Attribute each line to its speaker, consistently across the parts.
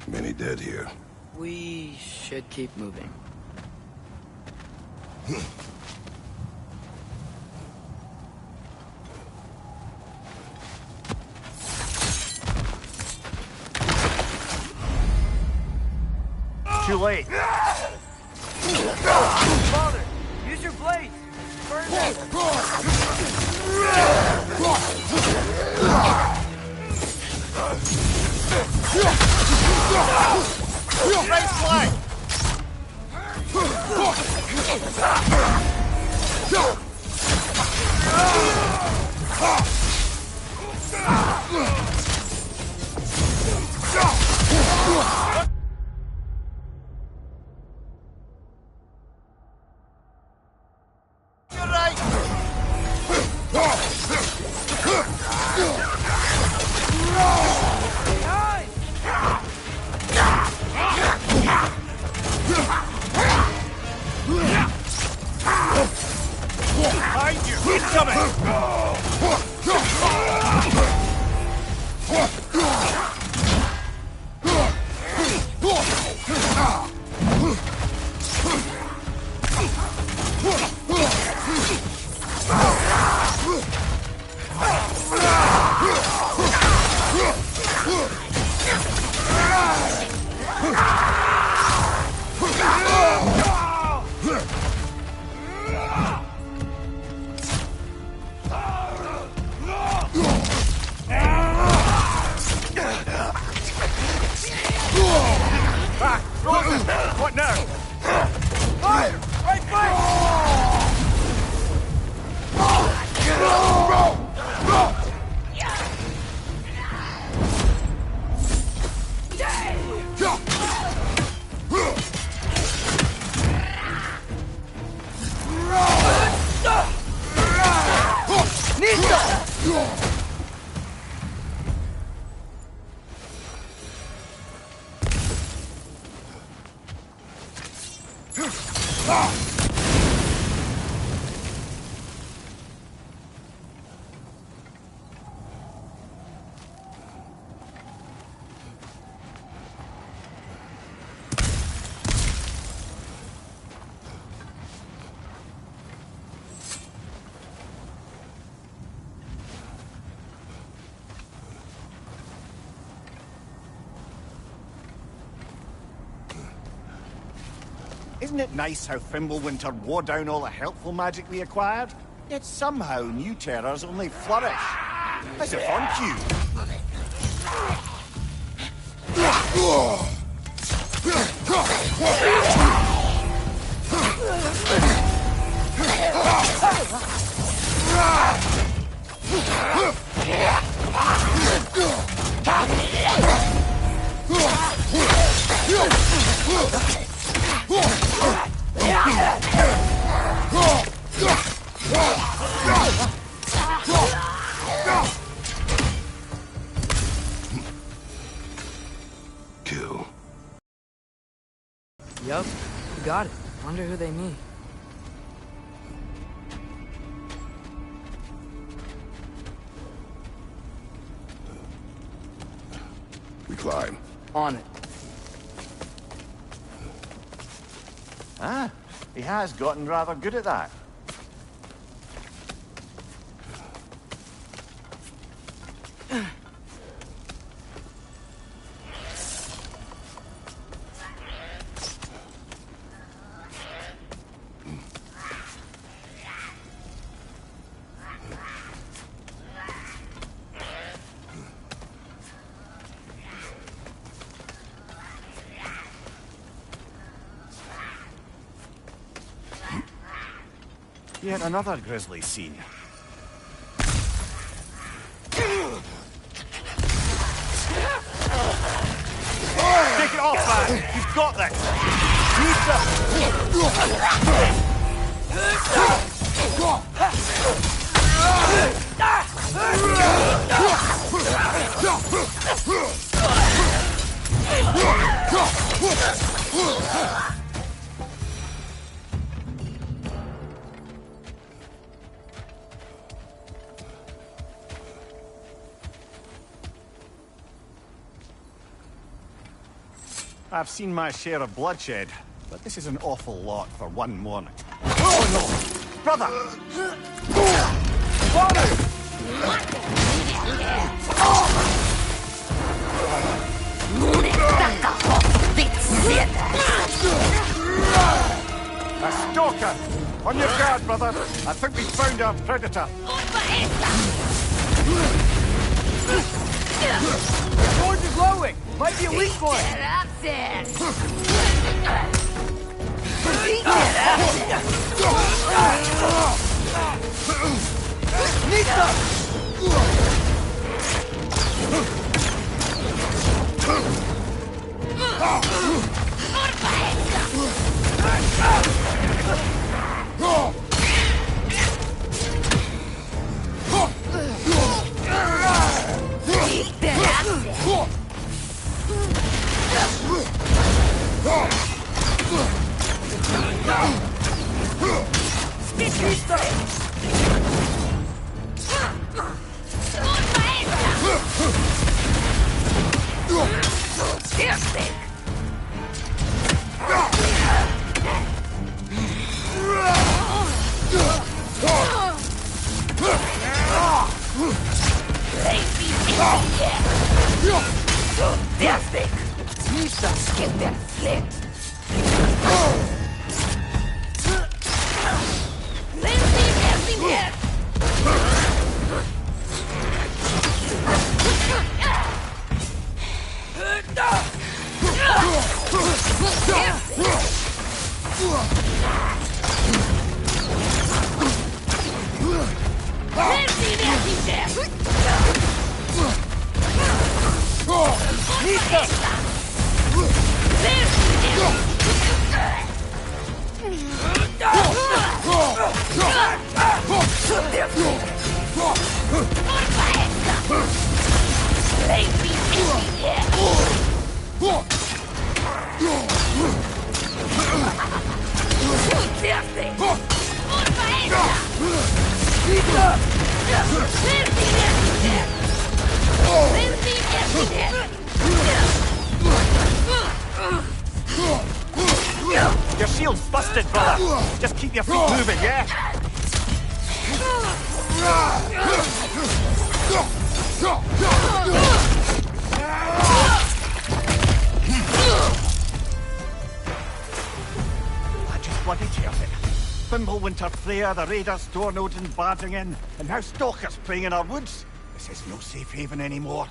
Speaker 1: Many dead here.
Speaker 2: We should keep moving.
Speaker 3: Too late.
Speaker 2: Father, use your blade. Burn them.
Speaker 3: Right flank. Behind you! He's coming! Back! Frozen! What now? Fire! Right flank! Isn't it nice how Fimbulwinter wore down all the helpful magic we acquired? Yet somehow new terrors only flourish. As if on cue.
Speaker 1: Kill.
Speaker 2: Yup, you got it. Wonder who they mean.
Speaker 1: We climb.
Speaker 2: On it.
Speaker 3: Ah, he has gotten rather good at that. Yet another grisly scene. Take it off, man! You've got this! I've seen my share of bloodshed, but this is an awful lot for one morning. Oh no! Brother! Father! A stalker! On your guard, brother! I think we found our predator!
Speaker 2: The sword is glowing! Might be a weak point!
Speaker 3: Your shield's busted, brother! Just keep your feet moving, yeah? I just bloody heard it. Fimbulwinter Freya, the raiders, Stornodin barging in, and now stalkers preying in our woods. This is no safe haven anymore.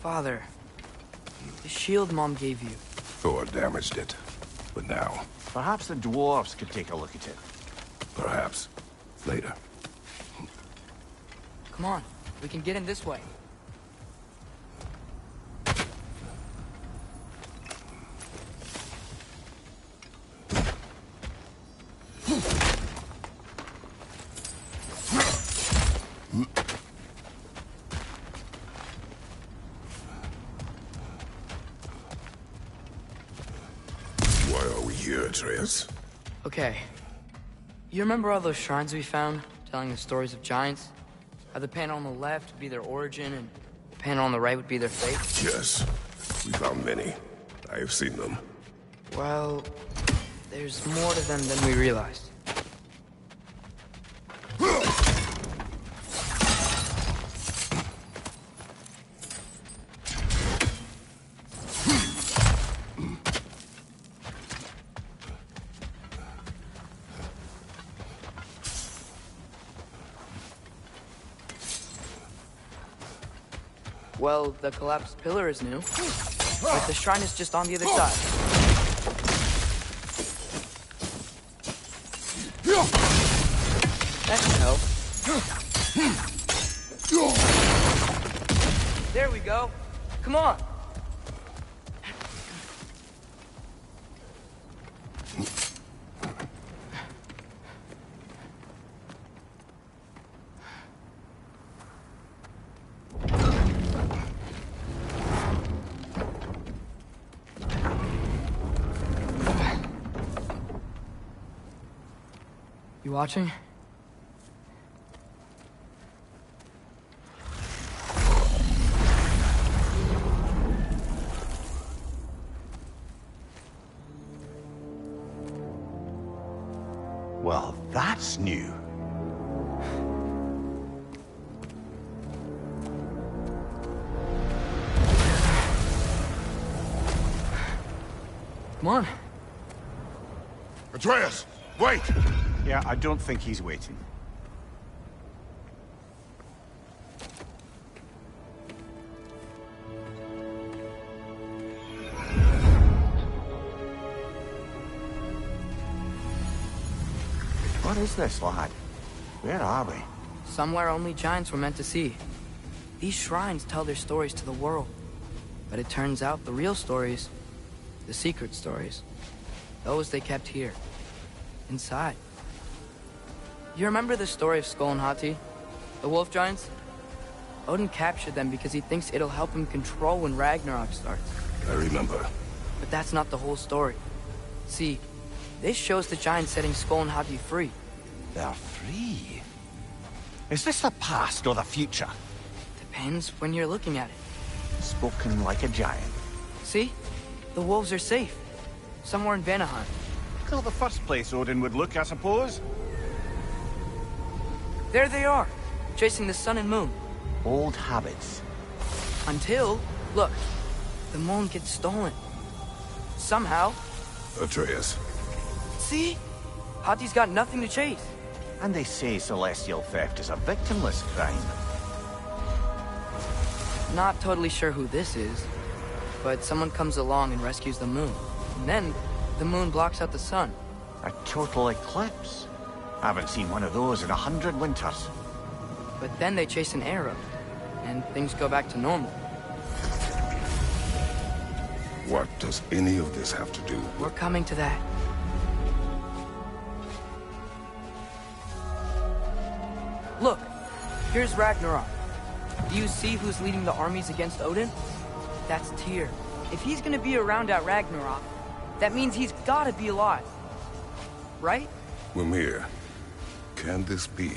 Speaker 2: Father, the shield Mom gave you.
Speaker 1: Thor damaged it. But now,
Speaker 3: Perhaps the dwarves could take a look at it.
Speaker 1: perhaps, later.
Speaker 2: Come on, we can get in this way.
Speaker 1: Why are we here, Atreus?
Speaker 2: Okay. You remember all those shrines we found, telling the stories of giants? How the panel on the left would be their origin, and the panel on the right would be their fate?
Speaker 1: Yes. We found many. I have seen them.
Speaker 2: Well, there's more to them than we realized. Well, the collapsed pillar is new, but the shrine is just on the other side. That can help. There we go. Come on. You watching?
Speaker 3: Well, that's new.
Speaker 2: Come on.
Speaker 1: Atreus, wait!
Speaker 3: Yeah, I don't think he's waiting. What is this, lad? Where are we?
Speaker 2: Somewhere only giants were meant to see. These shrines tell their stories to the world. But it turns out the real stories, the secret stories, those they kept here, inside. You remember the story of Skull and Hati, the wolf giants? Odin captured them because he thinks it'll help him control when Ragnarok starts.
Speaker 1: I remember.
Speaker 2: But that's not the whole story. See, this shows the giants setting Skull and Hati free.
Speaker 3: They're free. Is this the past or the future?
Speaker 2: Depends when you're looking at it.
Speaker 3: Spoken like a giant.
Speaker 2: See? The wolves are safe. Somewhere in Vanaheim.
Speaker 3: Not the first place Odin would look, I suppose.
Speaker 2: There they are, chasing the sun and moon.
Speaker 3: Old habits.
Speaker 2: Until, look, the moon gets stolen. Somehow.
Speaker 1: Atreus.
Speaker 2: See? Hati's got nothing to chase.
Speaker 3: And they say celestial theft is a victimless crime.
Speaker 2: Not totally sure who this is, but someone comes along and rescues the moon. And then, the moon blocks out the sun.
Speaker 3: A total eclipse. Haven't seen one of those in 100 winters.
Speaker 2: But then they chase an arrow, and things go back to normal.
Speaker 1: What does any of this have to do
Speaker 2: We're
Speaker 1: with...
Speaker 2: coming to that. Look, here's Ragnarok. Do you see who's leading the armies against Odin? That's Tyr. If he's gonna be around at Ragnarok, that means he's gotta be alive. Right?
Speaker 1: Mimir, can this be?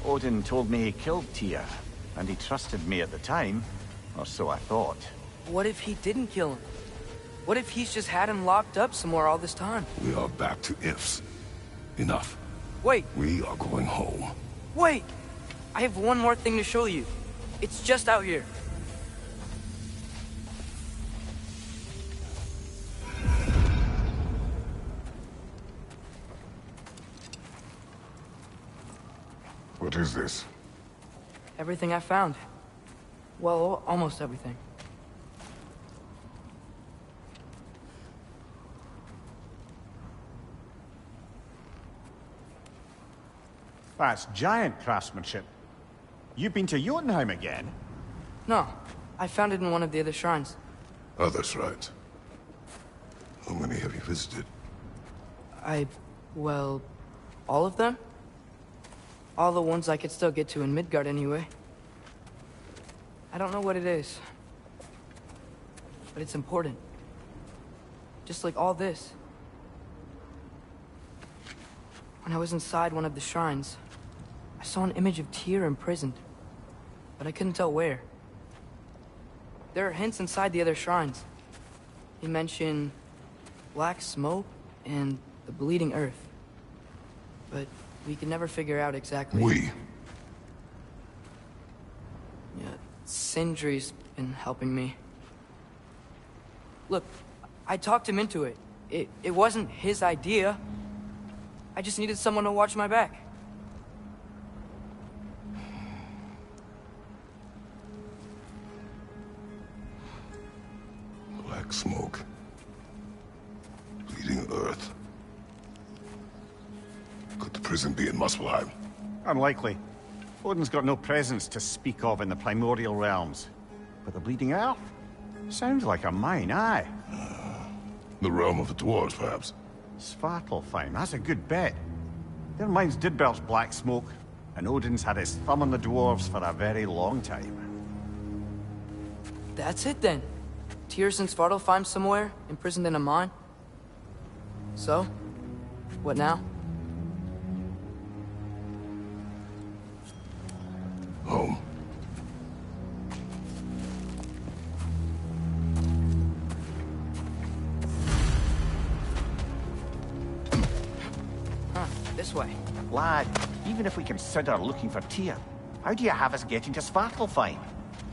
Speaker 3: Odin told me he killed Tyr, and he trusted me at the time, or so I thought.
Speaker 2: What if he didn't kill him? What if he's just had him locked up somewhere all this time?
Speaker 1: We are back to ifs. Enough.
Speaker 2: Wait,
Speaker 1: We are going home.
Speaker 2: wait! I have one more thing to show you. It's just out here.
Speaker 1: What is this?
Speaker 2: Everything I found. Well, almost everything.
Speaker 3: That's giant craftsmanship. You've been to Jotunheim again?
Speaker 2: No, I found it in one of the other shrines.
Speaker 1: Others, right? How many have you visited?
Speaker 2: Well, all of them? All the ones I could still get to in Midgard anyway. I don't know what it is, but it's important. Just like all this. When I was inside one of the shrines, I saw an image of Tyr imprisoned, but I couldn't tell where. There are hints inside the other shrines. He mentioned black smoke and the bleeding earth, but we could never figure out exactly. Yeah, Sindri's been helping me. Look, I talked him into it. It wasn't his idea. I just needed someone to watch my back.
Speaker 1: Black smoke. Bleeding earth. Could the prison be in Muspelheim?
Speaker 3: Unlikely. Odin's got no presence to speak of in the primordial realms. But the Bleeding Earth? Sounds like a mine, aye.
Speaker 1: The realm of the dwarves, perhaps.
Speaker 3: Svartalfheim, that's a good bet. Their mines did belch black smoke, and Odin's had his thumb on the dwarves for a very long time.
Speaker 2: That's it then. Tyr's in Svartalfheim somewhere, imprisoned in a mine. So, what now?
Speaker 1: Home.
Speaker 2: Huh, this way.
Speaker 3: Lad, even if we consider looking for Tyr, how do you have us getting to Svartalfheim?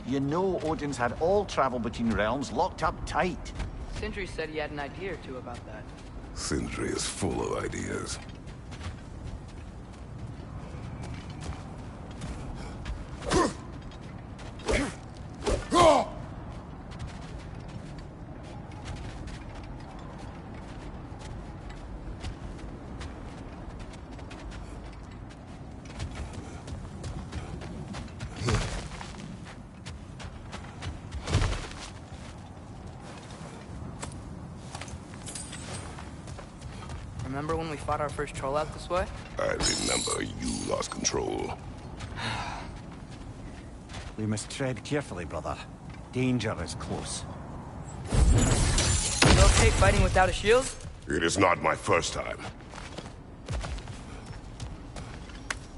Speaker 3: You know Odin's had all travel between realms locked up tight.
Speaker 2: Sindri said he had an idea or two about that.
Speaker 1: Sindri is full of ideas.
Speaker 2: Remember when we fought our first troll out this way?
Speaker 1: I remember you lost control.
Speaker 3: We must tread carefully, brother. Danger is close.
Speaker 2: You okay fighting without a shield?
Speaker 1: It is not my first time.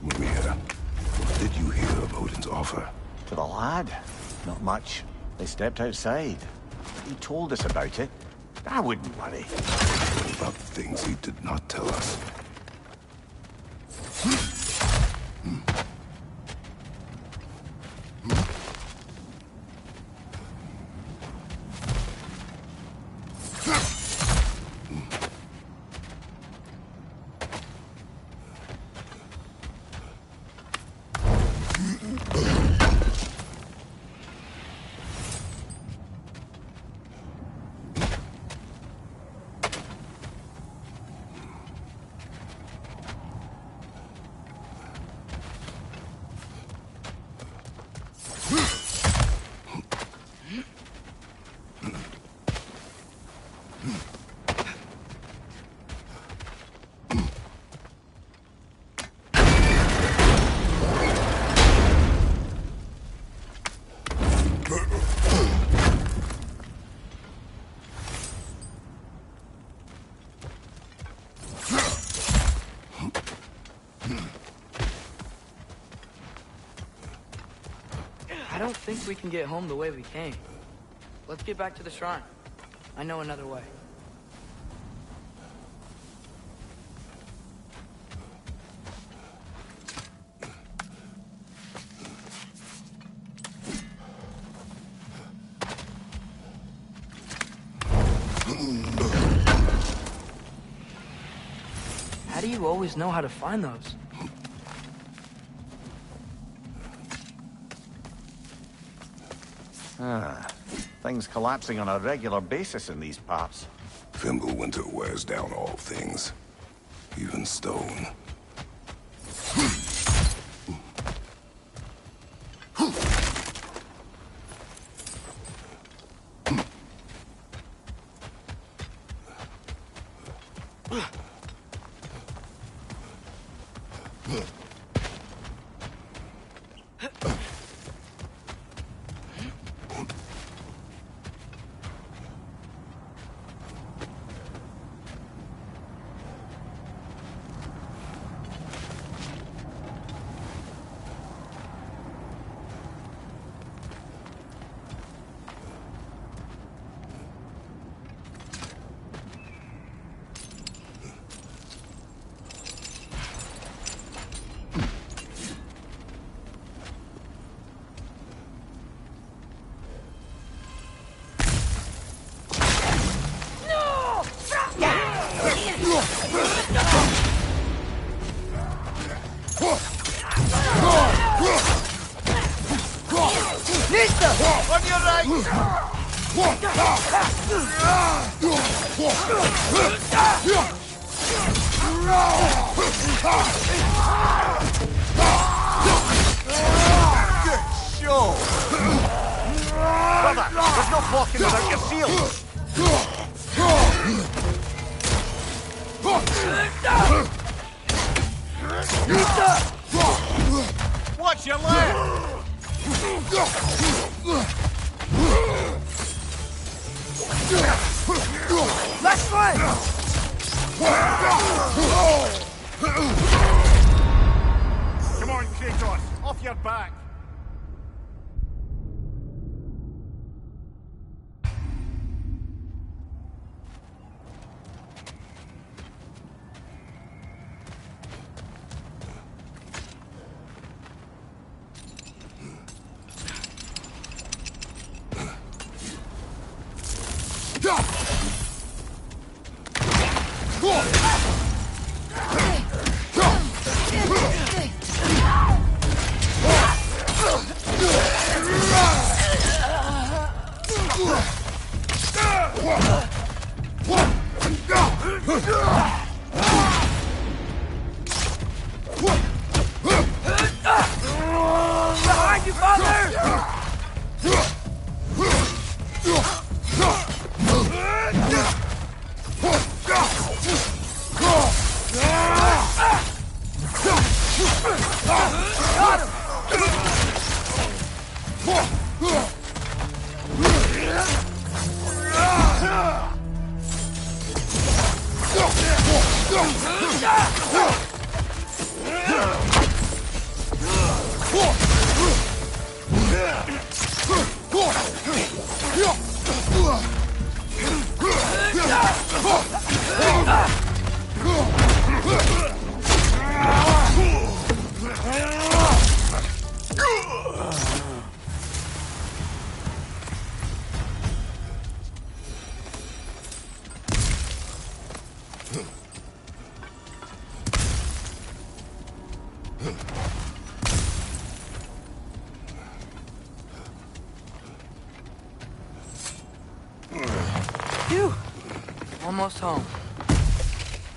Speaker 1: Mimir, what did you hear of Odin's offer?
Speaker 3: To the lad? Not much. They stepped outside. He told us about it. I wouldn't worry.
Speaker 1: What about things he did not tell us?
Speaker 2: I don't think we can get home the way we came. Let's get back to the shrine. I know another way. How do you always know how to find those?
Speaker 3: Things collapsing on a regular basis in these parts.
Speaker 1: Fimbulwinter wears down all things, even stone.
Speaker 3: On your right! Good show! Stop walking without your shield! Watch your left!
Speaker 2: Left foot!
Speaker 3: Come on, Kratos, off your back!
Speaker 2: Behind you, father! Phew! Almost home.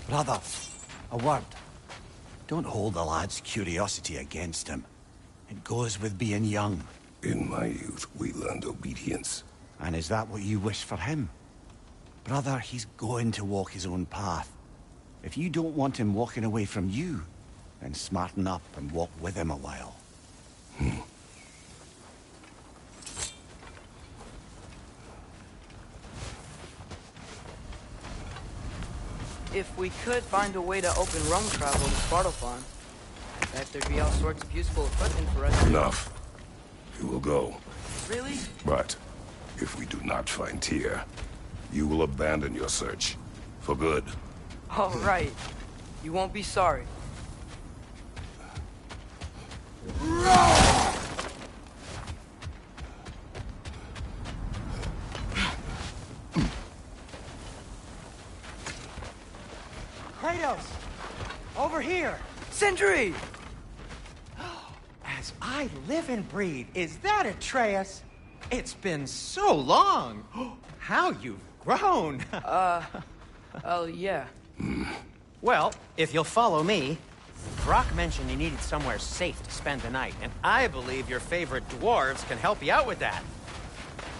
Speaker 4: Brother, a word. Don't hold the lad's curiosity against him. It goes with being young.
Speaker 1: In my youth, we learned obedience.
Speaker 4: And is that what you wish for him? Brother, he's going to walk his own path. If you don't want him walking away from you, then smarten up and walk with him a while.
Speaker 2: If we could find a way to open roam travel to Svartalfheim, I bet there'd be all sorts of useful equipment for us.
Speaker 1: Enough. You will go.
Speaker 2: Really?
Speaker 1: But if we do not find Tyr, you will abandon your search. For good.
Speaker 2: All right. You won't be sorry.
Speaker 5: Kratos! Over here!
Speaker 2: Sindri!
Speaker 5: As I live and breathe, is that Atreus? It's been so long! How you've grown!
Speaker 2: Oh, yeah.
Speaker 5: Well, if you'll follow me, Brock mentioned you needed somewhere safe to spend the night, and I believe your favorite dwarves can help you out with that.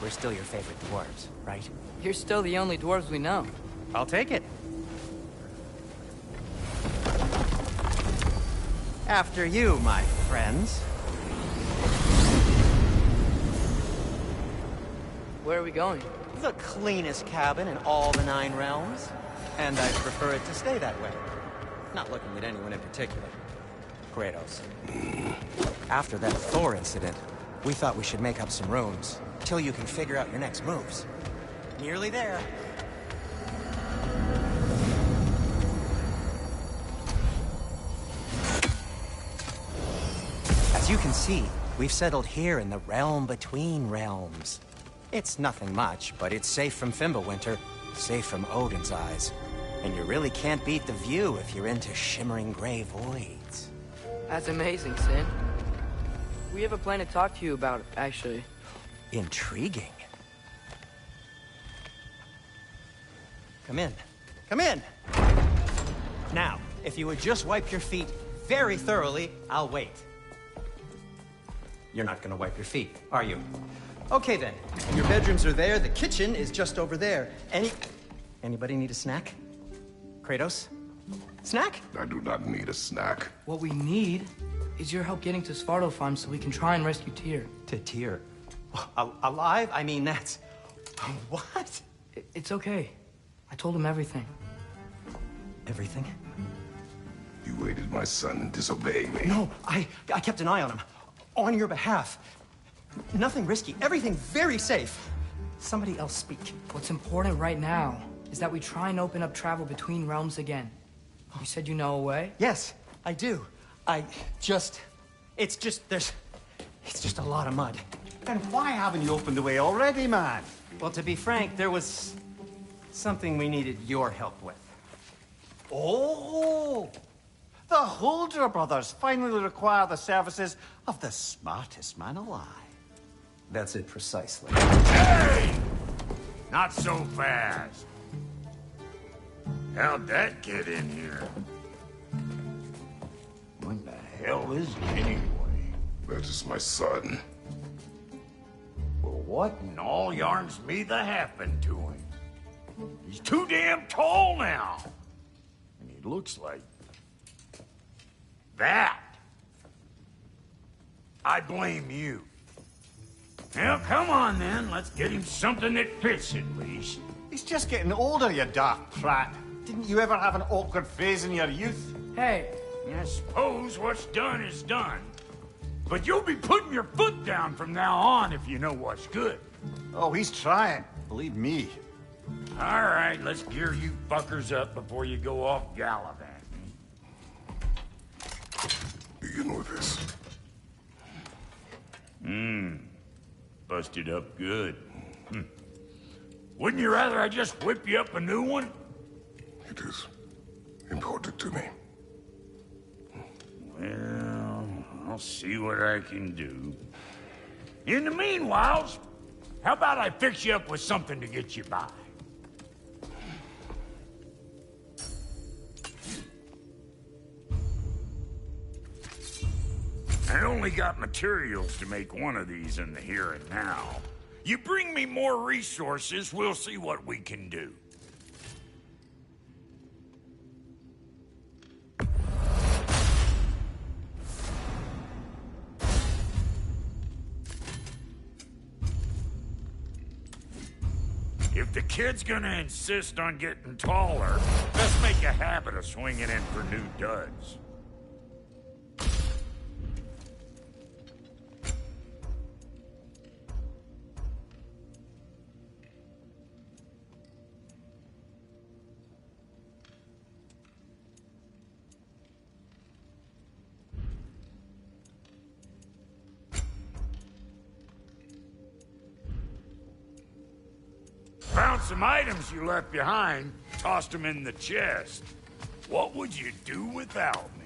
Speaker 5: We're still your favorite dwarves, right?
Speaker 2: You're still the only dwarves we know.
Speaker 5: I'll take it. After you, my friends.
Speaker 2: Where are we going?
Speaker 5: The cleanest cabin in all the 9 realms. And I prefer it to stay that way. Not looking at anyone in particular. Kratos. After that Thor incident, we thought we should make up some rooms, till you can figure out your next moves. Nearly there. As you can see, we've settled here in the realm between realms. It's nothing much, but it's safe from Fimbulwinter, safe from Odin's eyes. And you really can't beat the view if you're into shimmering gray voids.
Speaker 2: That's amazing, Sin. We have a plan to talk to you about, actually.
Speaker 5: Intriguing. Come in. Come in! Now, if you would just wipe your feet very thoroughly, I'll wait. You're not gonna wipe your feet, are you? Okay then. Your bedrooms are there, the kitchen is just over there. Anybody need a snack? Kratos? Snack?
Speaker 1: I do not need a snack.
Speaker 2: What we need is your help getting to Svartalfheim so we can try and rescue Tyr.
Speaker 5: To Tyr? Alive? I mean, that's... What?
Speaker 2: It's okay. I told him everything.
Speaker 5: Everything?
Speaker 1: You aided my son in disobeying me.
Speaker 5: No, I kept an eye on him. On your behalf. Nothing risky. Everything very safe. Somebody else speak.
Speaker 2: What's important right now is that we try and open up travel between realms again. You said you know a way?
Speaker 5: Yes, I do. It's just a lot of mud.
Speaker 4: Then why haven't you opened the way already, man?
Speaker 5: Well, to be frank, there was something we needed your help with.
Speaker 4: Oh! The Holder brothers finally require the services of the smartest man alive.
Speaker 5: That's it precisely.
Speaker 6: Hey! Not so fast. How'd that get in here? What the hell is he anyway?
Speaker 1: That is my son.
Speaker 6: Well, what in all yarns me that happened to him? He's too damn tall now. And he looks like... that. I blame you. Well, come on then. Let's get him something that fits at least.
Speaker 4: He's just getting older, you dark prat. Didn't you ever have an awkward phase in your youth?
Speaker 2: Hey,
Speaker 6: I suppose what's done is done. But you'll be putting your foot down from now on if you know what's good.
Speaker 4: Oh, he's trying. Believe me.
Speaker 6: All right, let's gear you fuckers up before you go off gallivanting.
Speaker 1: Begin with this.
Speaker 6: Busted up good. Wouldn't you rather I just whip you up a new one?
Speaker 1: It is important to me.
Speaker 6: Well, I'll see what I can do. In the meanwhile, how about I fix you up with something to get you by? I only got materials to make one of these in the here and now. You bring me more resources, we'll see what we can do. If the kid's gonna insist on getting taller, let's make a habit of swinging in for new duds. Found some items you left behind, tossed them in the chest. What would you do without me?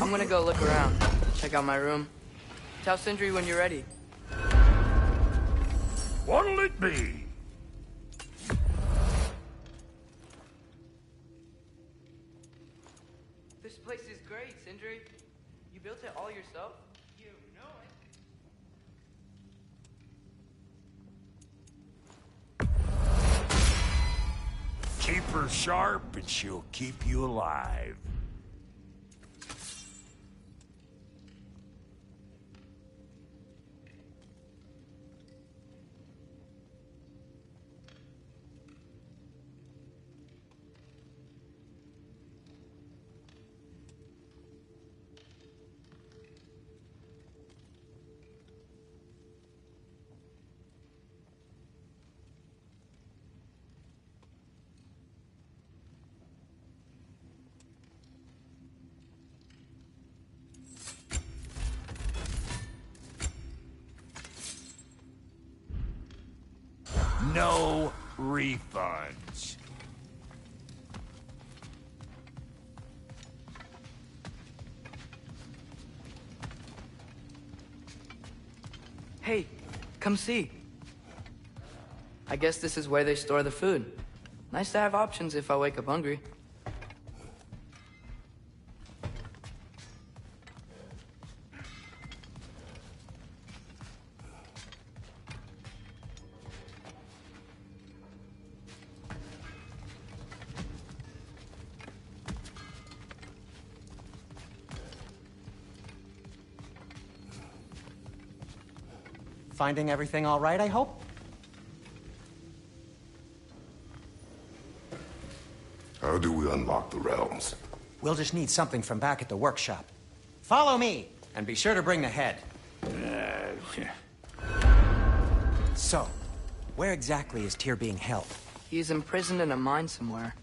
Speaker 2: I'm gonna go look around. Check out my room. Tell Sindri when you're ready.
Speaker 6: What'll it be?
Speaker 2: This place is great, Sindri. You built it all yourself? You know it.
Speaker 6: Keep her sharp and she'll keep you alive. No refunds.
Speaker 2: Hey, come see. I guess this is where they store the food. Nice to have options if I wake up hungry.
Speaker 5: Finding everything all right, I hope?
Speaker 1: How do we unlock the realms?
Speaker 5: We'll just need something from back at the workshop. Follow me, and be sure to bring the head. So, where exactly is Tyr being held?
Speaker 2: He's imprisoned in a mine somewhere.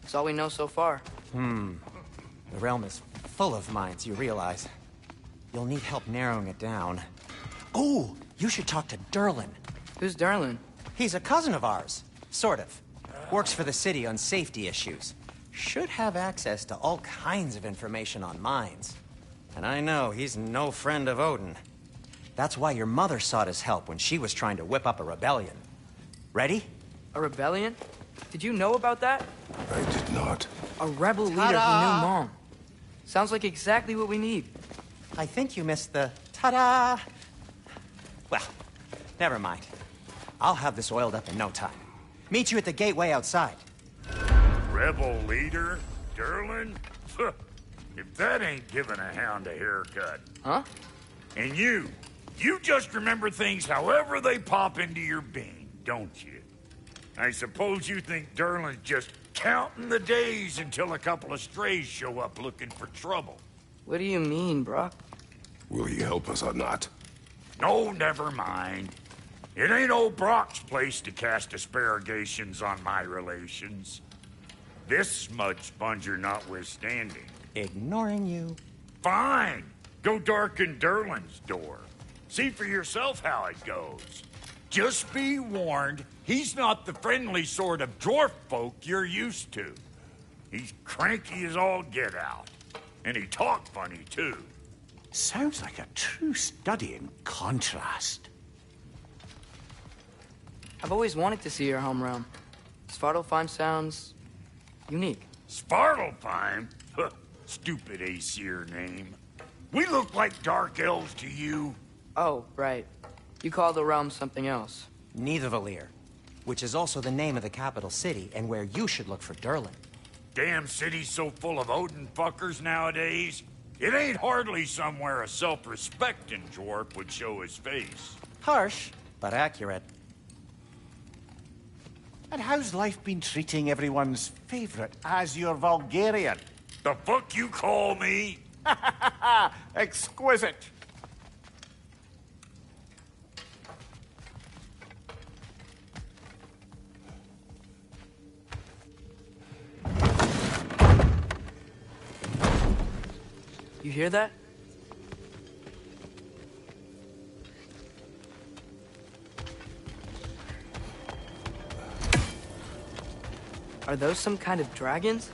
Speaker 2: That's all we know so far.
Speaker 5: The realm is full of mines, you realize. You'll need help narrowing it down. Oh, you should talk to Derlin.
Speaker 2: Who's Darlin?
Speaker 5: He's a cousin of ours. Sort of. Works for the city on safety issues. Should have access to all kinds of information on mines. And I know he's no friend of Odin. That's why your mother sought his help when she was trying to whip up a rebellion. Ready?
Speaker 2: A rebellion? Did you know about that?
Speaker 1: I did not.
Speaker 2: A rebel leader who knew Mom. Sounds like exactly what we need.
Speaker 5: I think you missed the ta-da! Well, never mind. I'll have this oiled up in no time. Meet you at the gateway outside.
Speaker 6: Rebel leader? Derlin? If that ain't giving a hound a haircut.
Speaker 2: Huh?
Speaker 6: And you just remember things however they pop into your being, don't you? I suppose you think Derlin's just counting the days until a couple of strays show up looking for trouble.
Speaker 2: What do you mean, Brock?
Speaker 1: Will he help us or not?
Speaker 6: No, never mind. It ain't old Brock's place to cast asparagations on my relations. This smudge sponger notwithstanding.
Speaker 5: Ignoring you.
Speaker 6: Fine. Go darken Derlin's door. See for yourself how it goes. Just be warned, he's not the friendly sort of dwarf folk you're used to. He's cranky as all get out. And he talk funny, too.
Speaker 4: Sounds like a true study in contrast.
Speaker 2: I've always wanted to see your home realm. Svartalfheim sounds unique.
Speaker 6: Svartalfheim? Huh, stupid Aesir name. We look like dark elves to you.
Speaker 2: Oh, right. You call the realm something else.
Speaker 5: Nidavellir, which is also the name of the capital city and where you should look for Derlin.
Speaker 6: Damn city's so full of Odin fuckers nowadays. It ain't hardly somewhere a self-respecting dwarf would show his face.
Speaker 5: Harsh, but accurate.
Speaker 4: And how's life been treating everyone's favorite Azure Vulgarian?
Speaker 6: The fuck you call me?
Speaker 4: Exquisite.
Speaker 2: You hear that? Are those some kind of dragons?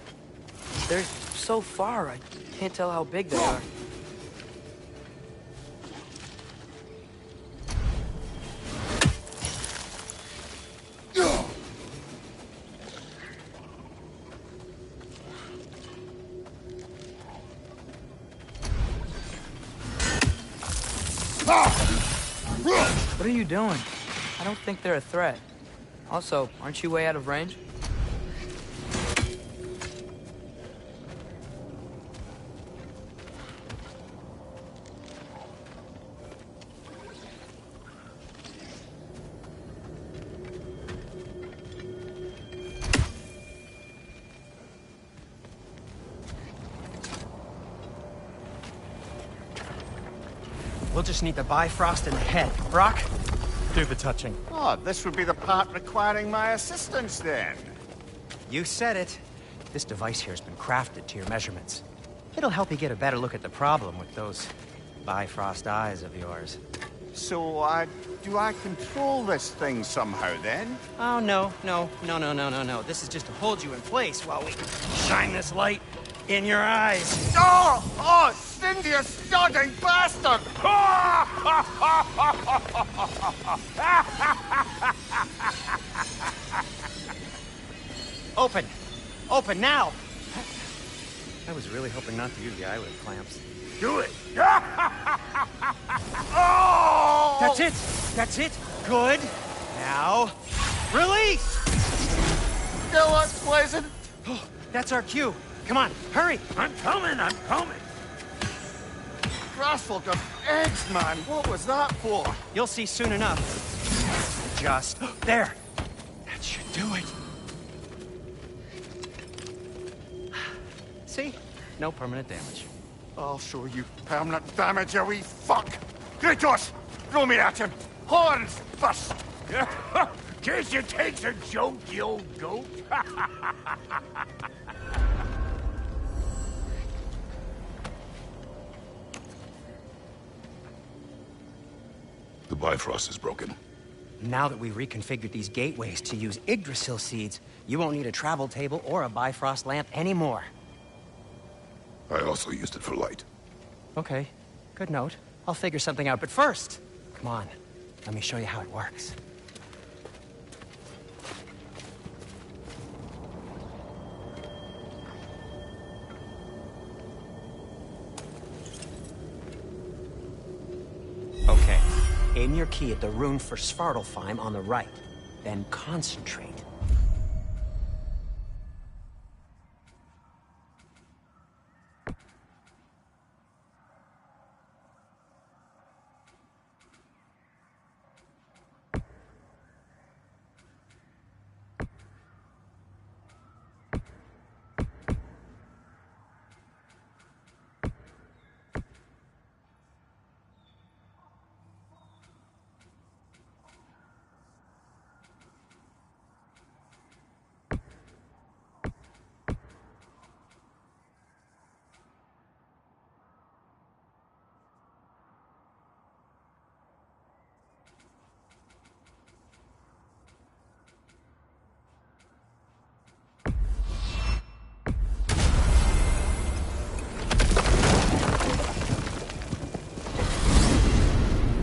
Speaker 2: They're so far, I can't tell how big they are. What are you doing? I don't think they're a threat. Also, aren't you way out of range?
Speaker 5: We'll just need the Bifrost in the head. Brock, do the touching.
Speaker 3: Oh, this would be the part requiring my assistance then.
Speaker 5: You said it. This device here has been crafted to your measurements. It'll help you get a better look at the problem with those Bifrost eyes of yours.
Speaker 3: So, do I control this thing somehow then?
Speaker 5: Oh, no. This is just to hold you in place while we shine this light in your eyes.
Speaker 3: Oh, Cindy, you starting bastard!
Speaker 5: Open! Open now! I was really hoping not to use the eyelid clamps.
Speaker 6: Do it.
Speaker 3: Oh!
Speaker 5: That's it! That's it! Good! Now, release!
Speaker 3: Still unpleasant.
Speaker 5: Oh, that's our cue. Come on, hurry!
Speaker 6: I'm coming.
Speaker 3: Grassel, just eggs, man! What was that for?
Speaker 5: You'll see soon enough. Just there. That should do it. See? No permanent damage.
Speaker 3: I'll show you permanent damage, you wee fuck! Kratos! Throw me at him! Horns first!
Speaker 6: Guess you takes a joke, you old goat.
Speaker 1: The Bifrost is broken.
Speaker 5: Now that we've reconfigured these gateways to use Yggdrasil seeds, you won't need a travel table or a Bifrost lamp anymore.
Speaker 1: I also used it for light.
Speaker 5: Okay, good note. I'll figure something out, but first, come on, let me show you how it works. Okay, aim your key at the rune for Svartalfheim on the right, then concentrate.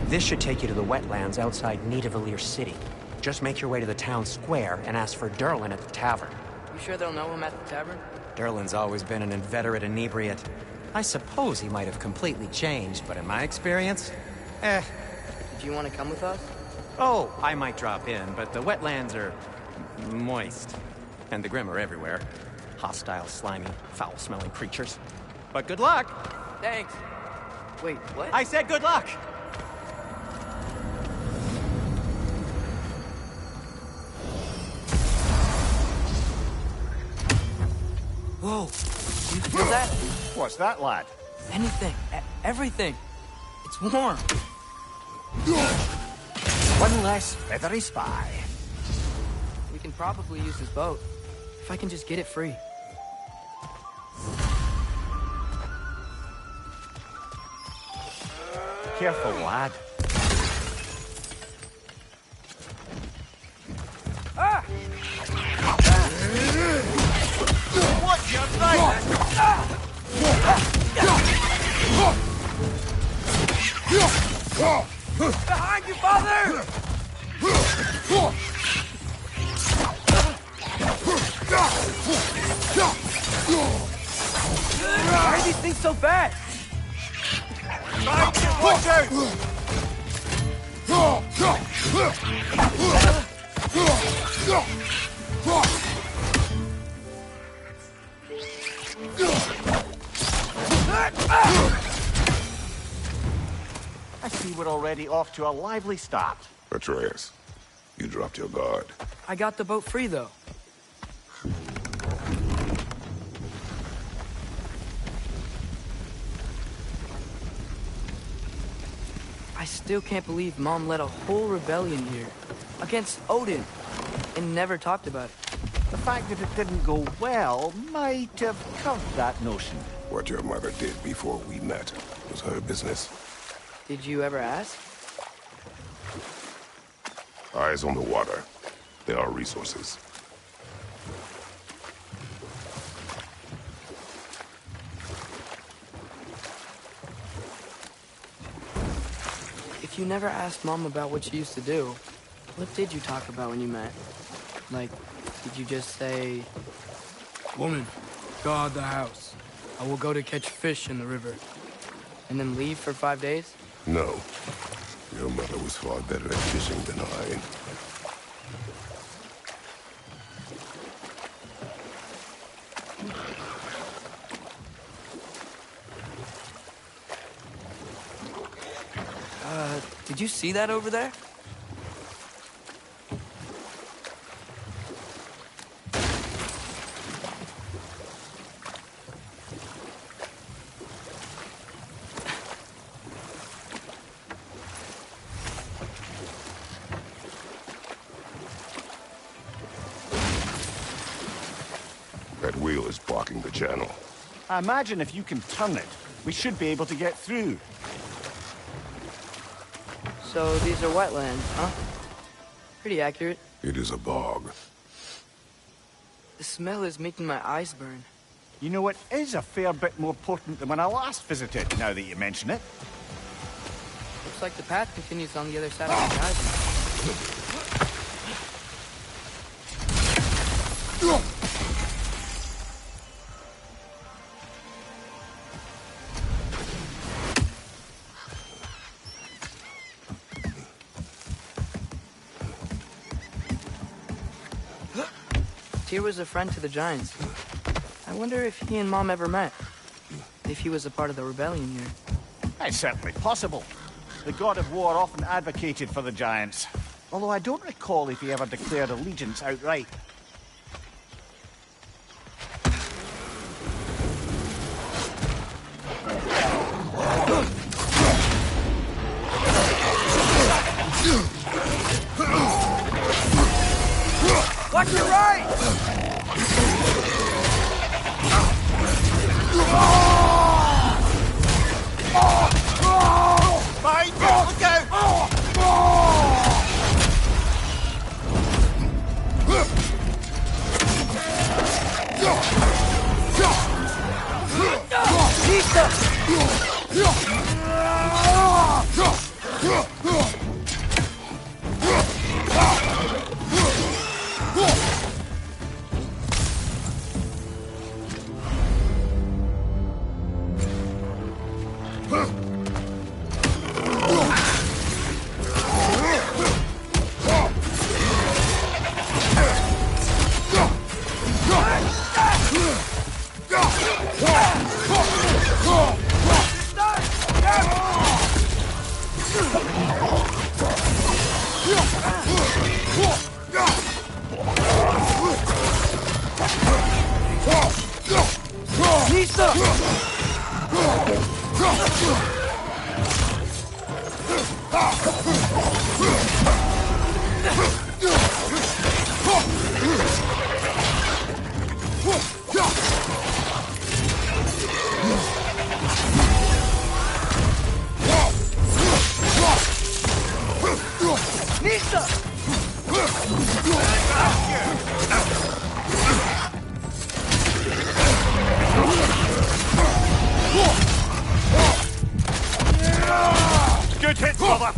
Speaker 5: This should take you to the wetlands outside Nidavellir City. Just make your way to the town square and ask for Durlin at the tavern.
Speaker 2: You sure they'll know him at the tavern?
Speaker 5: Durlin's always been an inveterate inebriate. I suppose he might have completely changed, but in my experience,
Speaker 2: Did you want to come with us?
Speaker 5: Oh, I might drop in, but the wetlands are moist. And the Grim are everywhere. Hostile, slimy, foul-smelling creatures. But good luck!
Speaker 2: Thanks. Wait, what?
Speaker 5: I said good luck!
Speaker 2: Whoa! You feel that?
Speaker 3: What's that, lad?
Speaker 2: Anything. Everything. It's warm.
Speaker 3: One less feathery spy.
Speaker 2: We can probably use this boat. If I can just get it free.
Speaker 3: Careful, lad.
Speaker 2: Ah!
Speaker 3: Watch your right!
Speaker 2: Behind you, father! Why are these things so bad?
Speaker 3: Watch out! I see we're already off to a lively start.
Speaker 1: Atreus, you dropped your guard.
Speaker 2: I got the boat free, though. I still can't believe Mom led a whole rebellion here. Against Odin. And never talked about it.
Speaker 3: The fact that it didn't go well might have covered that notion.
Speaker 1: What your mother did before we met was her business.
Speaker 2: Did you ever ask?
Speaker 1: Eyes on the water. There are resources.
Speaker 2: If you never asked Mom about what she used to do, what did you talk about when you met? Like, did you just say, "Woman, guard the house. I will go to catch fish in the river," and then leave for 5 days?
Speaker 1: No. Your mother was far better at fishing than I.
Speaker 2: Did you see that over there?
Speaker 1: That wheel is blocking the channel.
Speaker 3: I imagine if you can turn it, we should be able to get through.
Speaker 2: So these are wetlands, huh? Pretty accurate.
Speaker 1: It is a bog.
Speaker 2: The smell is making my eyes burn.
Speaker 3: You know, it is a fair bit more potent than when I last visited, now that you mention it.
Speaker 2: Looks like the path continues on the other side of the horizon. Tyr was a friend to the Giants. I wonder if he and Mom ever met. If he was a part of the rebellion here.
Speaker 3: It's certainly possible. The god of war often advocated for the Giants. Although I don't recall if he ever declared allegiance outright.
Speaker 2: Watch your right!
Speaker 3: Behind you! Look out! Good hit, brother!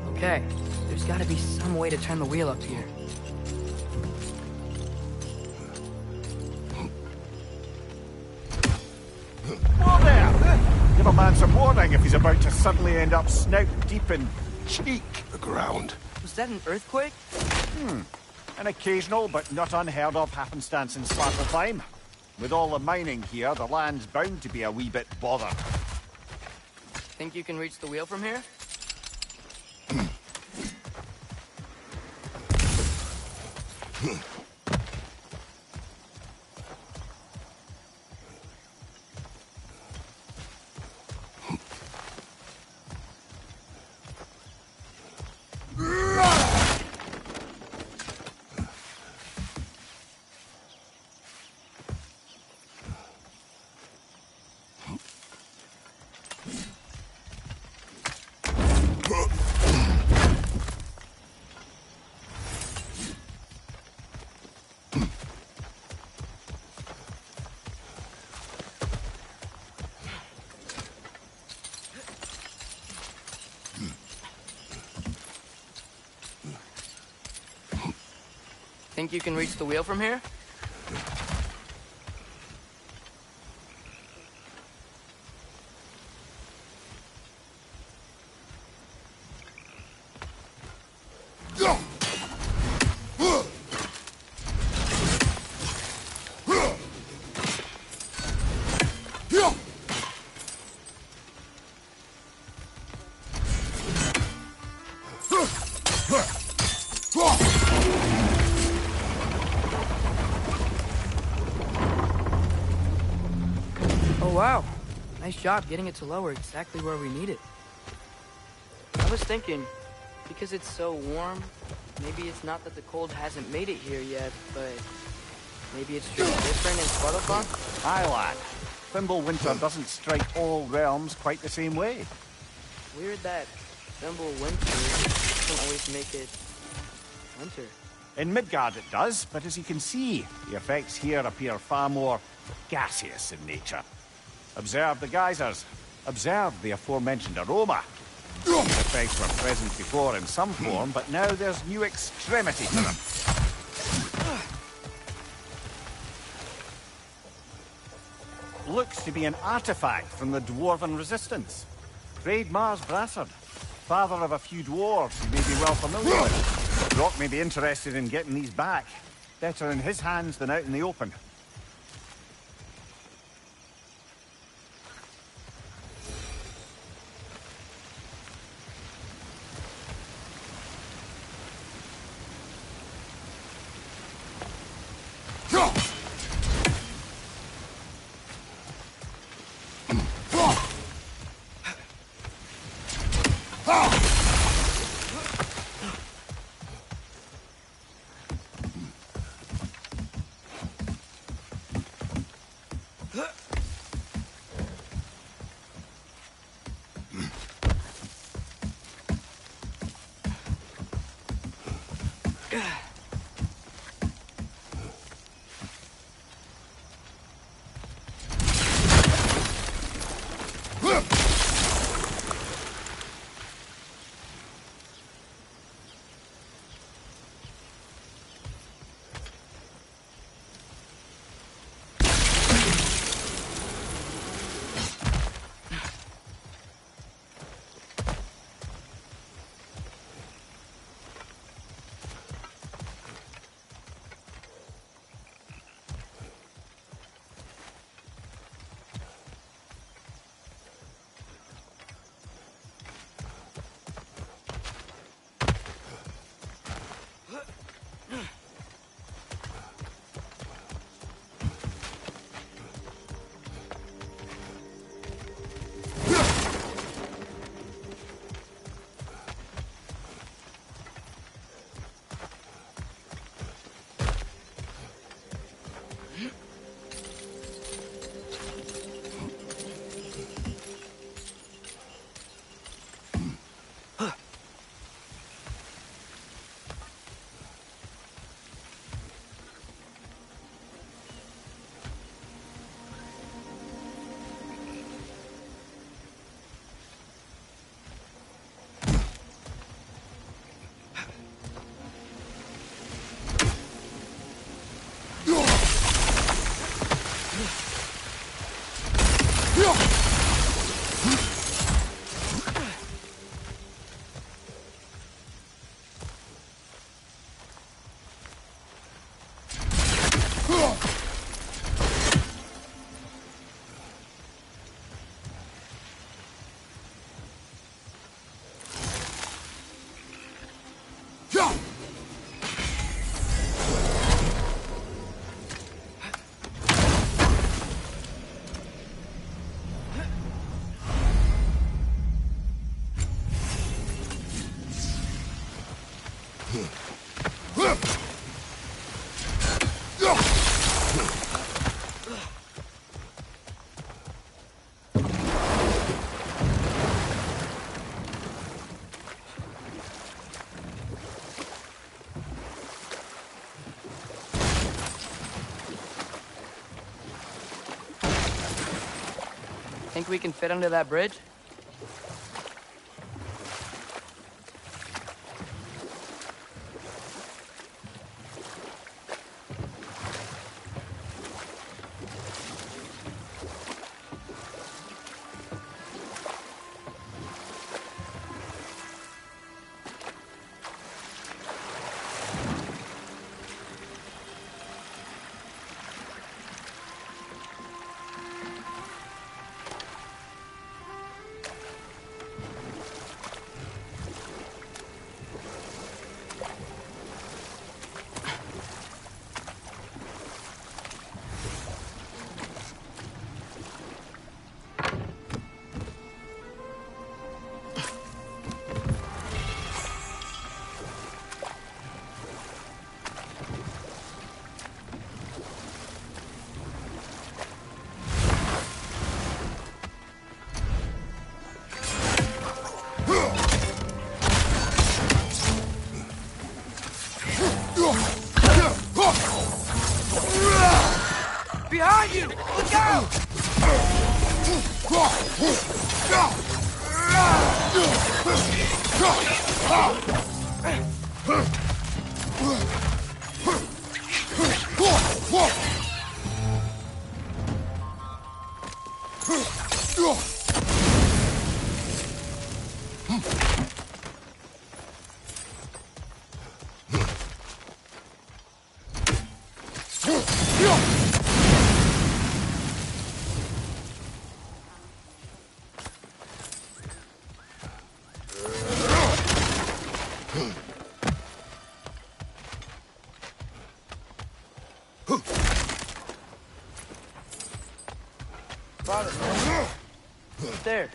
Speaker 2: Okay, there's gotta be some way to turn the wheel up here.
Speaker 3: Whoa there! Give a man some warning if he's about to suddenly end up snout deep in cheek.
Speaker 1: The ground.
Speaker 2: Was that an earthquake?
Speaker 3: An occasional but not unheard of happenstance in Svartalfheim. With all the mining here, the land's bound to be a wee bit bothered.
Speaker 2: Think you can reach the wheel from here? Think you can reach the wheel from here? Oh wow, nice job getting it to lower exactly where we need it. I was thinking, because it's so warm, maybe it's not that the cold hasn't made it here yet, but maybe it's just different in Svartalfheim?
Speaker 3: Aye, lad. Winter doesn't strike all realms quite the same way.
Speaker 2: Weird that Winter doesn't always make it winter.
Speaker 3: In Midgard it does, but as you can see, the effects here appear far more gaseous in nature. Observe the geysers. Observe the aforementioned aroma. These effects were present before in some form, but now there's new extremity to them. Looks to be an artifact from the Dwarven Resistance. Great Mars Brassard, father of a few dwarves you may be well familiar with. Brock may be interested in getting these back. Better in his hands than out in the open.
Speaker 2: Think we can fit under that bridge? Father, there.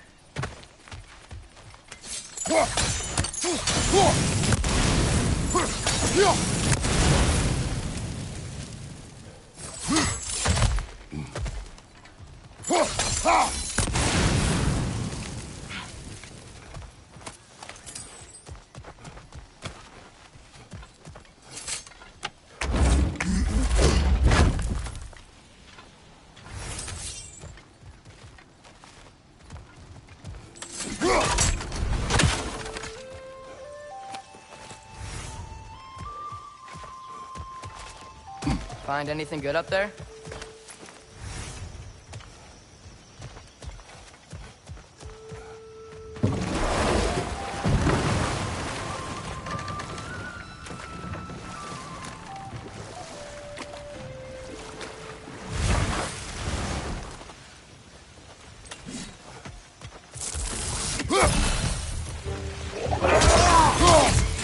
Speaker 2: Find anything good up there?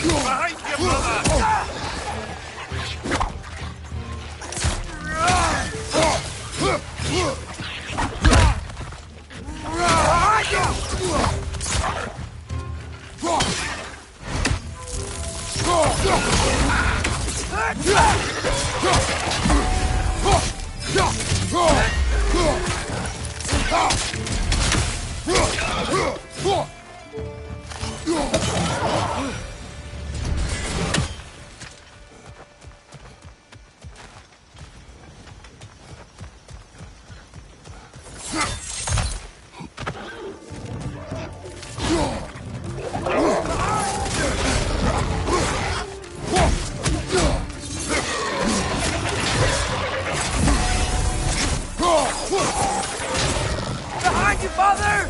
Speaker 6: Behind you, mother!
Speaker 2: Behind you, Father!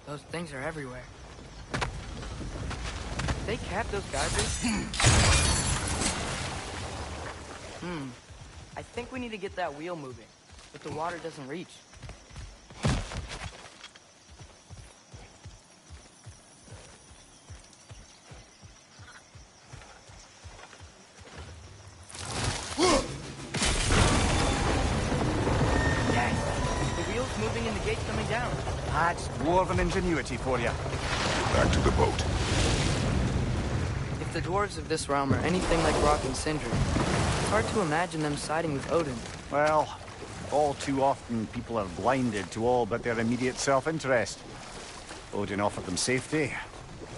Speaker 2: Those things are everywhere. They cap those geysers? I think we need to get that wheel moving, but the water doesn't reach. Yes! The wheel's moving and the gate's coming down.
Speaker 3: That's dwarven ingenuity for you.
Speaker 1: Back to the boat.
Speaker 2: If the dwarves of this realm are anything like Rock and Sindri, it's hard to imagine them siding with Odin.
Speaker 3: Well, all too often people are blinded to all but their immediate self-interest. Odin offered them safety,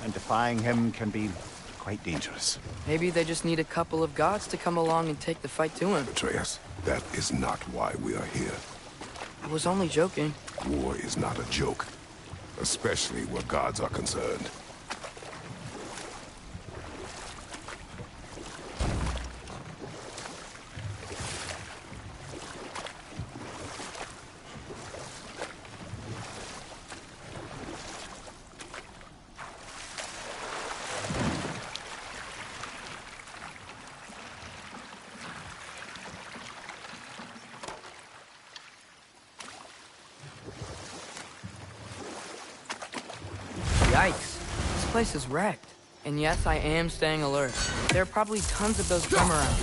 Speaker 3: and defying him can be quite dangerous.
Speaker 2: Maybe they just need a couple of gods to come along and take the fight to him.
Speaker 1: Atreus, that is not why we are here.
Speaker 2: I was only joking.
Speaker 1: War is not a joke, especially where gods are concerned.
Speaker 2: Yikes. This place is wrecked. And yes, I am staying alert. There are probably tons of those Grim around.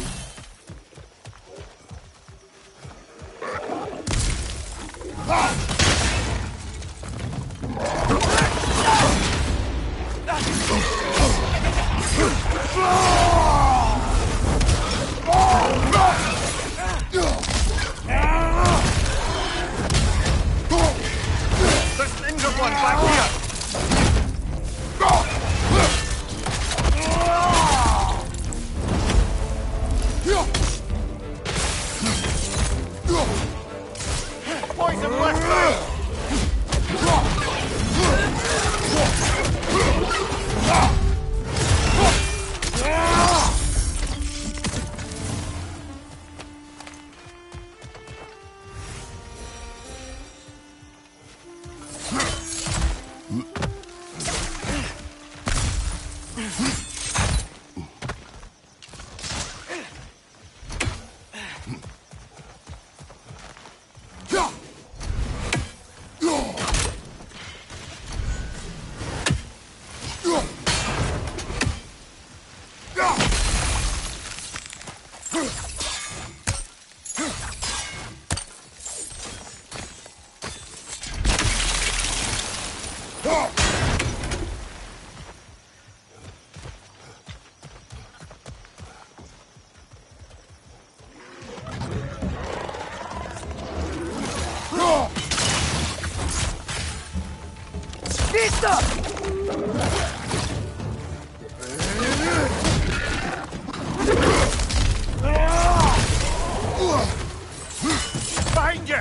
Speaker 6: Behind you!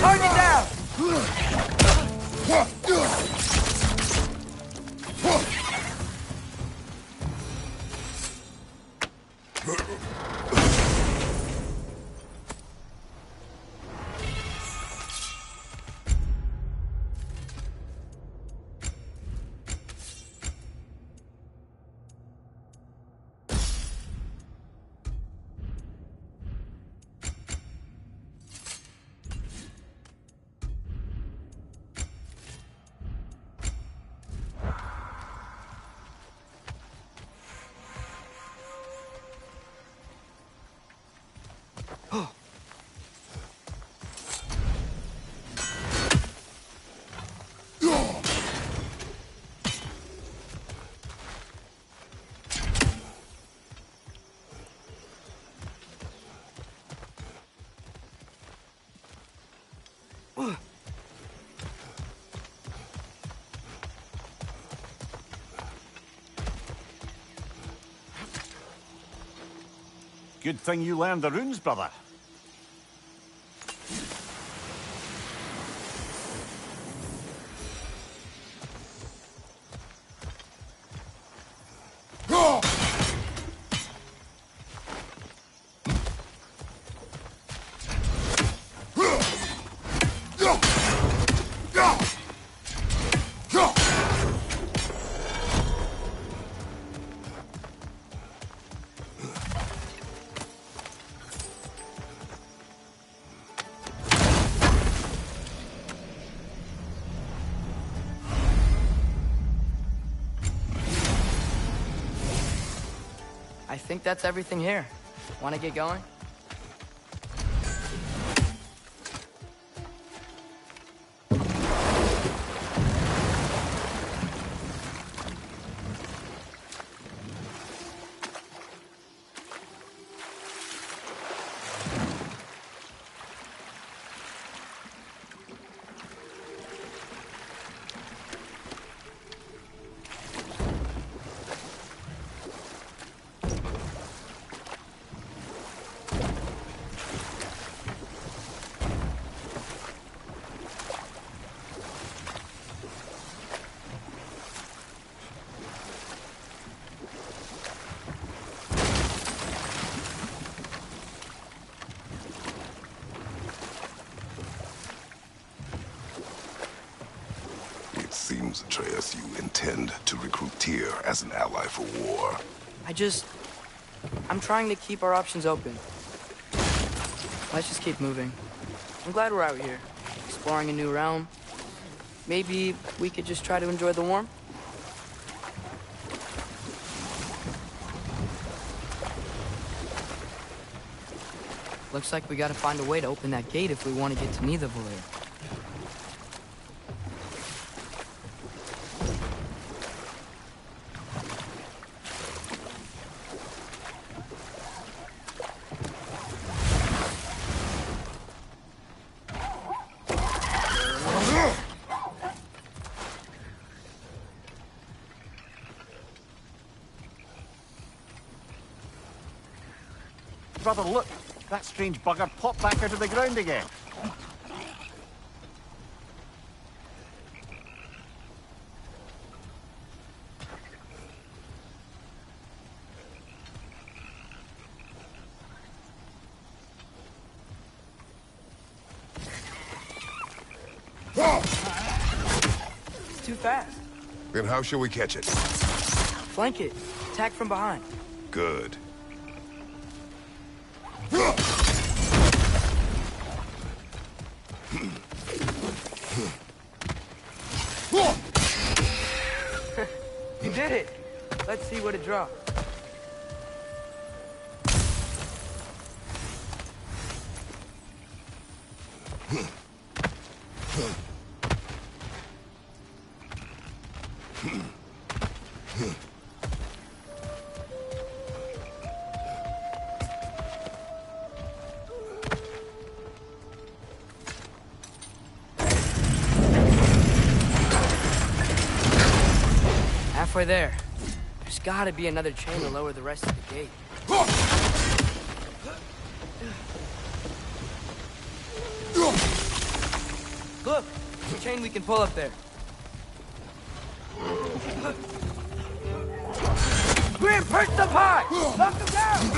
Speaker 2: Target down!
Speaker 3: Good thing you learned the runes, brother.
Speaker 2: I think that's everything here. Want to get going?
Speaker 1: It seems, Atreus, you intend to recruit Tyr as an ally for war.
Speaker 2: I'm trying to keep our options open. Let's just keep moving. I'm glad we're out here, exploring a new realm. Maybe we could just try to enjoy the warmth? Looks like we gotta find a way to open that gate if we want to get to Nidavellir.
Speaker 3: Brother, look! That strange bugger popped back out of the ground again.
Speaker 2: It's too fast.
Speaker 1: Then how shall we catch it?
Speaker 2: Flank it. Attack from behind.
Speaker 1: Good.
Speaker 2: You did it! Let's see what it drops. Halfway there. There's gotta be another chain to lower the rest of the gate. Look! There's a chain we can pull up there. Grim, perch the pie! Knock him down!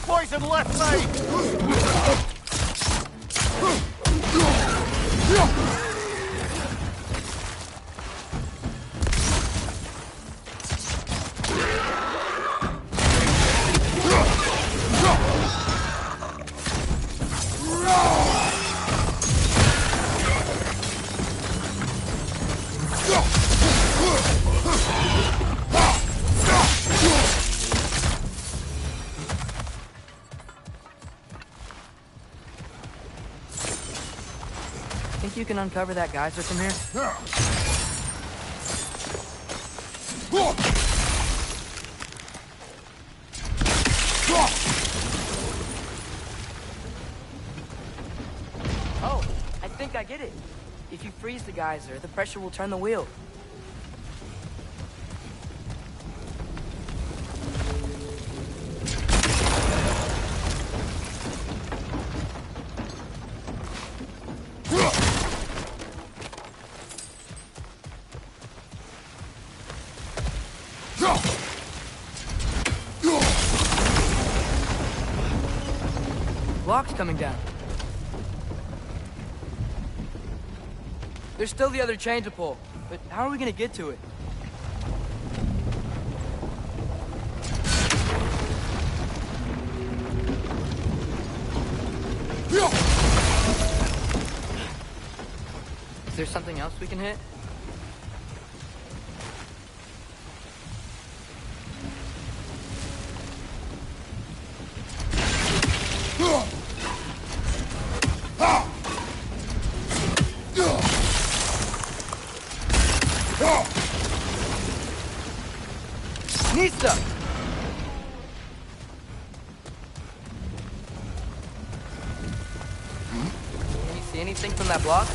Speaker 3: Poison left side!
Speaker 2: Think you can uncover that geyser from here? Oh, I think I get it. If you freeze the geyser, the pressure will turn the wheel. Block's coming down. There's still the other chain to pull, but how are we gonna get to it? Is there something else we can hit? Nista! Can you see anything from that block?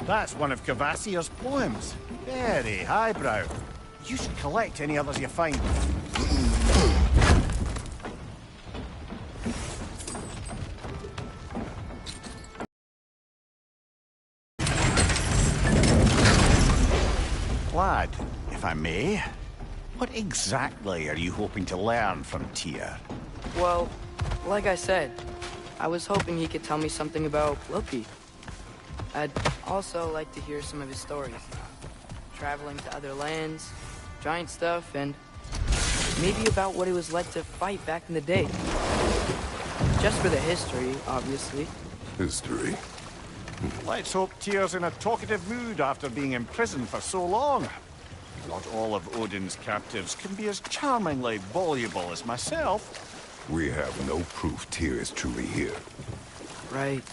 Speaker 3: That's one of Cavassier's poems. Very highbrow. You should collect any others you find.
Speaker 4: lad, if I may. What exactly are you hoping to learn from Tyr?
Speaker 2: Well, like I said, I was hoping he could tell me something about Loki. I'd also like to hear some of his stories. Traveling to other lands, giant stuff, and maybe about what it was like to fight back in the day. Just for the history, obviously.
Speaker 1: History.
Speaker 3: Let's hope Tyr's in a talkative mood after being imprisoned for so long. Not all of Odin's captives can be as charmingly voluble as myself.
Speaker 1: We have no proof Tyr is truly here.
Speaker 2: Right.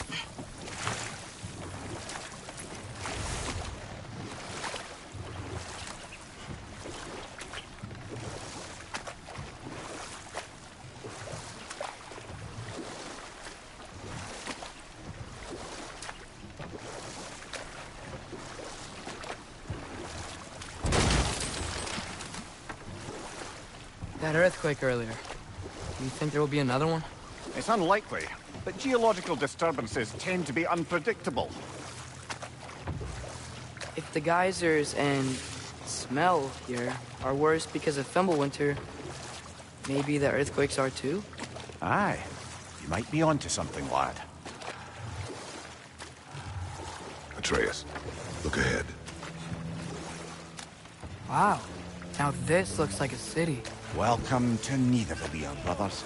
Speaker 2: That earthquake earlier. Do you think there will be another one?
Speaker 3: It's unlikely, but geological disturbances tend to be unpredictable.
Speaker 2: If the geysers and smell here are worse because of Fimbulwinter, maybe the earthquakes are too?
Speaker 4: Aye, you might be onto something, lad.
Speaker 1: Atreus, look ahead.
Speaker 2: Wow. Now this looks like a city.
Speaker 4: Welcome to Nidavellir, brothers.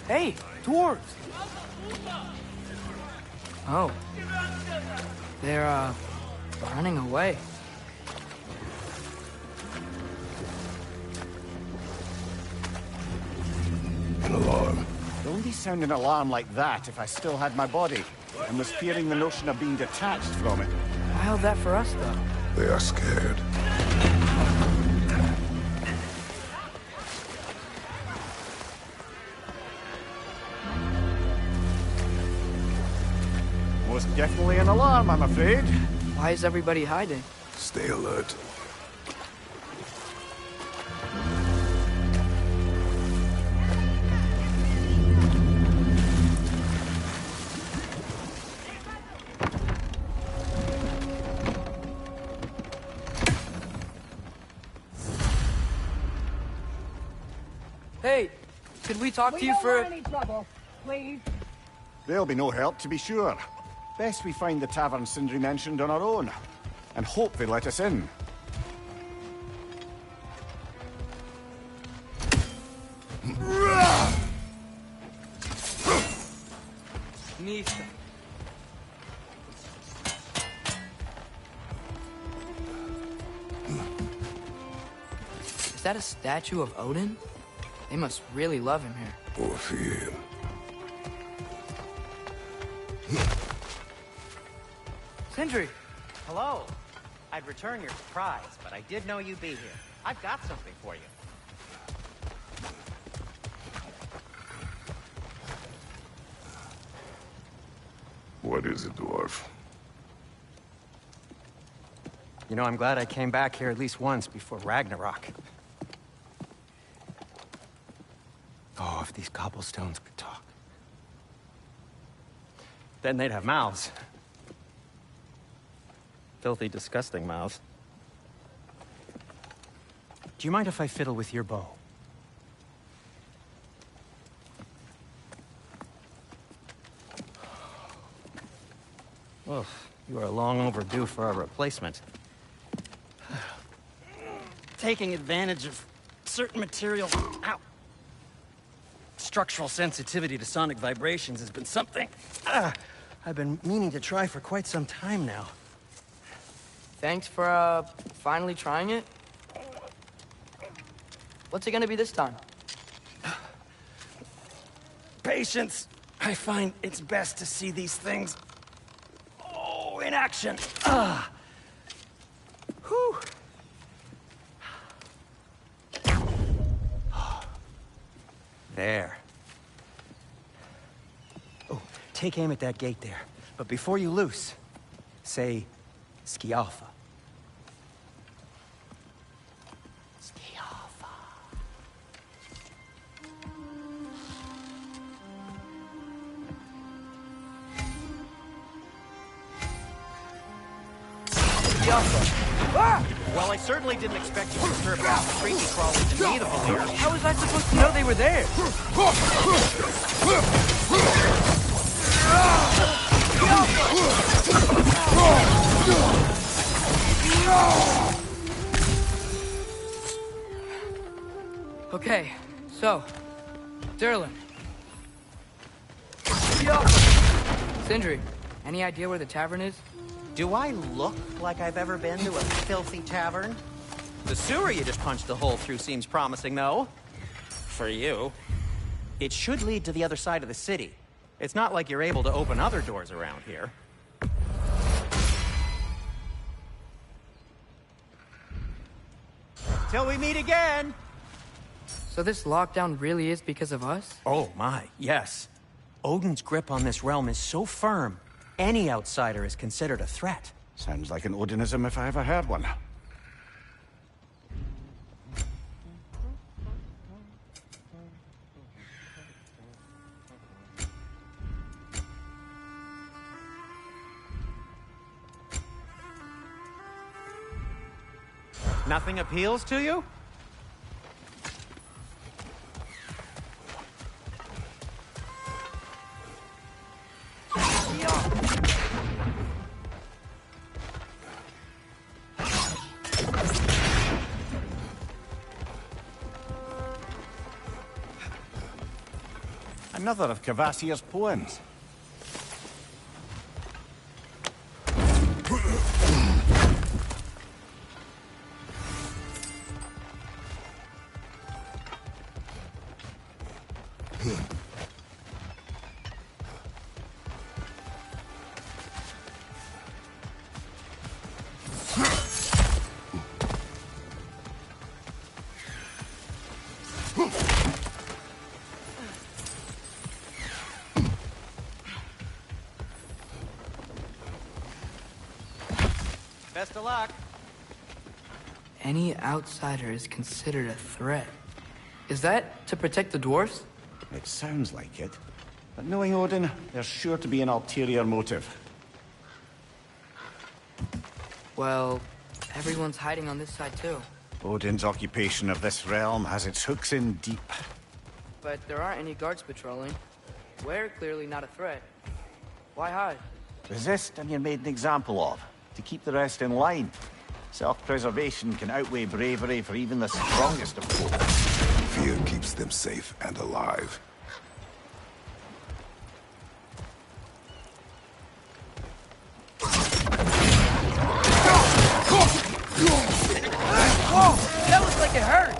Speaker 2: Hey, dwarves! Oh. They're, running away.
Speaker 1: An alarm.
Speaker 3: Don't be sounding an alarm like that if I still had my body, and was fearing the notion of being detached from it.
Speaker 2: Why held that for us, though?
Speaker 1: They are scared.
Speaker 3: Most definitely an alarm, I'm afraid.
Speaker 2: Why is everybody hiding?
Speaker 1: Stay alert.
Speaker 2: Hey, could we talk to you for...
Speaker 7: any trouble, please.
Speaker 3: There'll be no help, to be sure. Best we find the tavern Sindri mentioned on our own, and hope they let us in.
Speaker 2: Nista. Is that a statue of Odin? They must really love him here.
Speaker 1: Or fear him.
Speaker 2: Sindri!
Speaker 5: Hello. I'd return your surprise, but I did know you'd be here. I've got something for you.
Speaker 1: What is it, dwarf?
Speaker 5: You know, I'm glad I came back here at least once before Ragnarok. Oh, if these cobblestones could talk. Then they'd have mouths. Filthy, disgusting mouths. Do you mind if I fiddle with your bow? Oh, you are long overdue for a replacement. Taking advantage of certain materials. Ow. Structural sensitivity to sonic vibrations has been something I've been meaning to try for quite some time now.
Speaker 2: Thanks for, finally trying it. What's it gonna be this time?
Speaker 5: Patience. I find it's best to see these things, in action. Whew. There. Oh, take aim at that gate there. But before you loose, say, Skialfa. Skialfa. Well, I certainly didn't expect you to disturb half the creepy crawlies in need of a lair.
Speaker 2: How was I supposed to know they were there? Okay, so, Derlin. Sindri, any idea where the tavern is?
Speaker 5: Do I look like I've ever been to a filthy tavern? The sewer you just punched a hole through seems promising, though. For you. It should lead to the other side of the city. It's not like you're able to open other doors around here. Till we meet again!
Speaker 2: So this lockdown really is because of us?
Speaker 5: Oh my, yes. Odin's grip on this realm is so firm, any outsider is considered a threat.
Speaker 4: Sounds like an Odinism if I ever heard one.
Speaker 5: Nothing appeals to you?
Speaker 4: Another of Kvasir's poems.
Speaker 5: Best of luck.
Speaker 2: Any outsider is considered a threat. Is that to protect the dwarves?
Speaker 4: It sounds like it. But knowing Odin, there's sure to be an ulterior motive.
Speaker 2: Well, everyone's hiding on this side too.
Speaker 4: Odin's occupation of this realm has its hooks in deep.
Speaker 2: But there aren't any guards patrolling. We're clearly not a threat. Why hide?
Speaker 4: Resist and you're made an example of, to keep the rest in line. Self-preservation can outweigh bravery for even the strongest of foes.
Speaker 1: Fear keeps them safe and alive.
Speaker 2: Whoa! That looks like it hurt!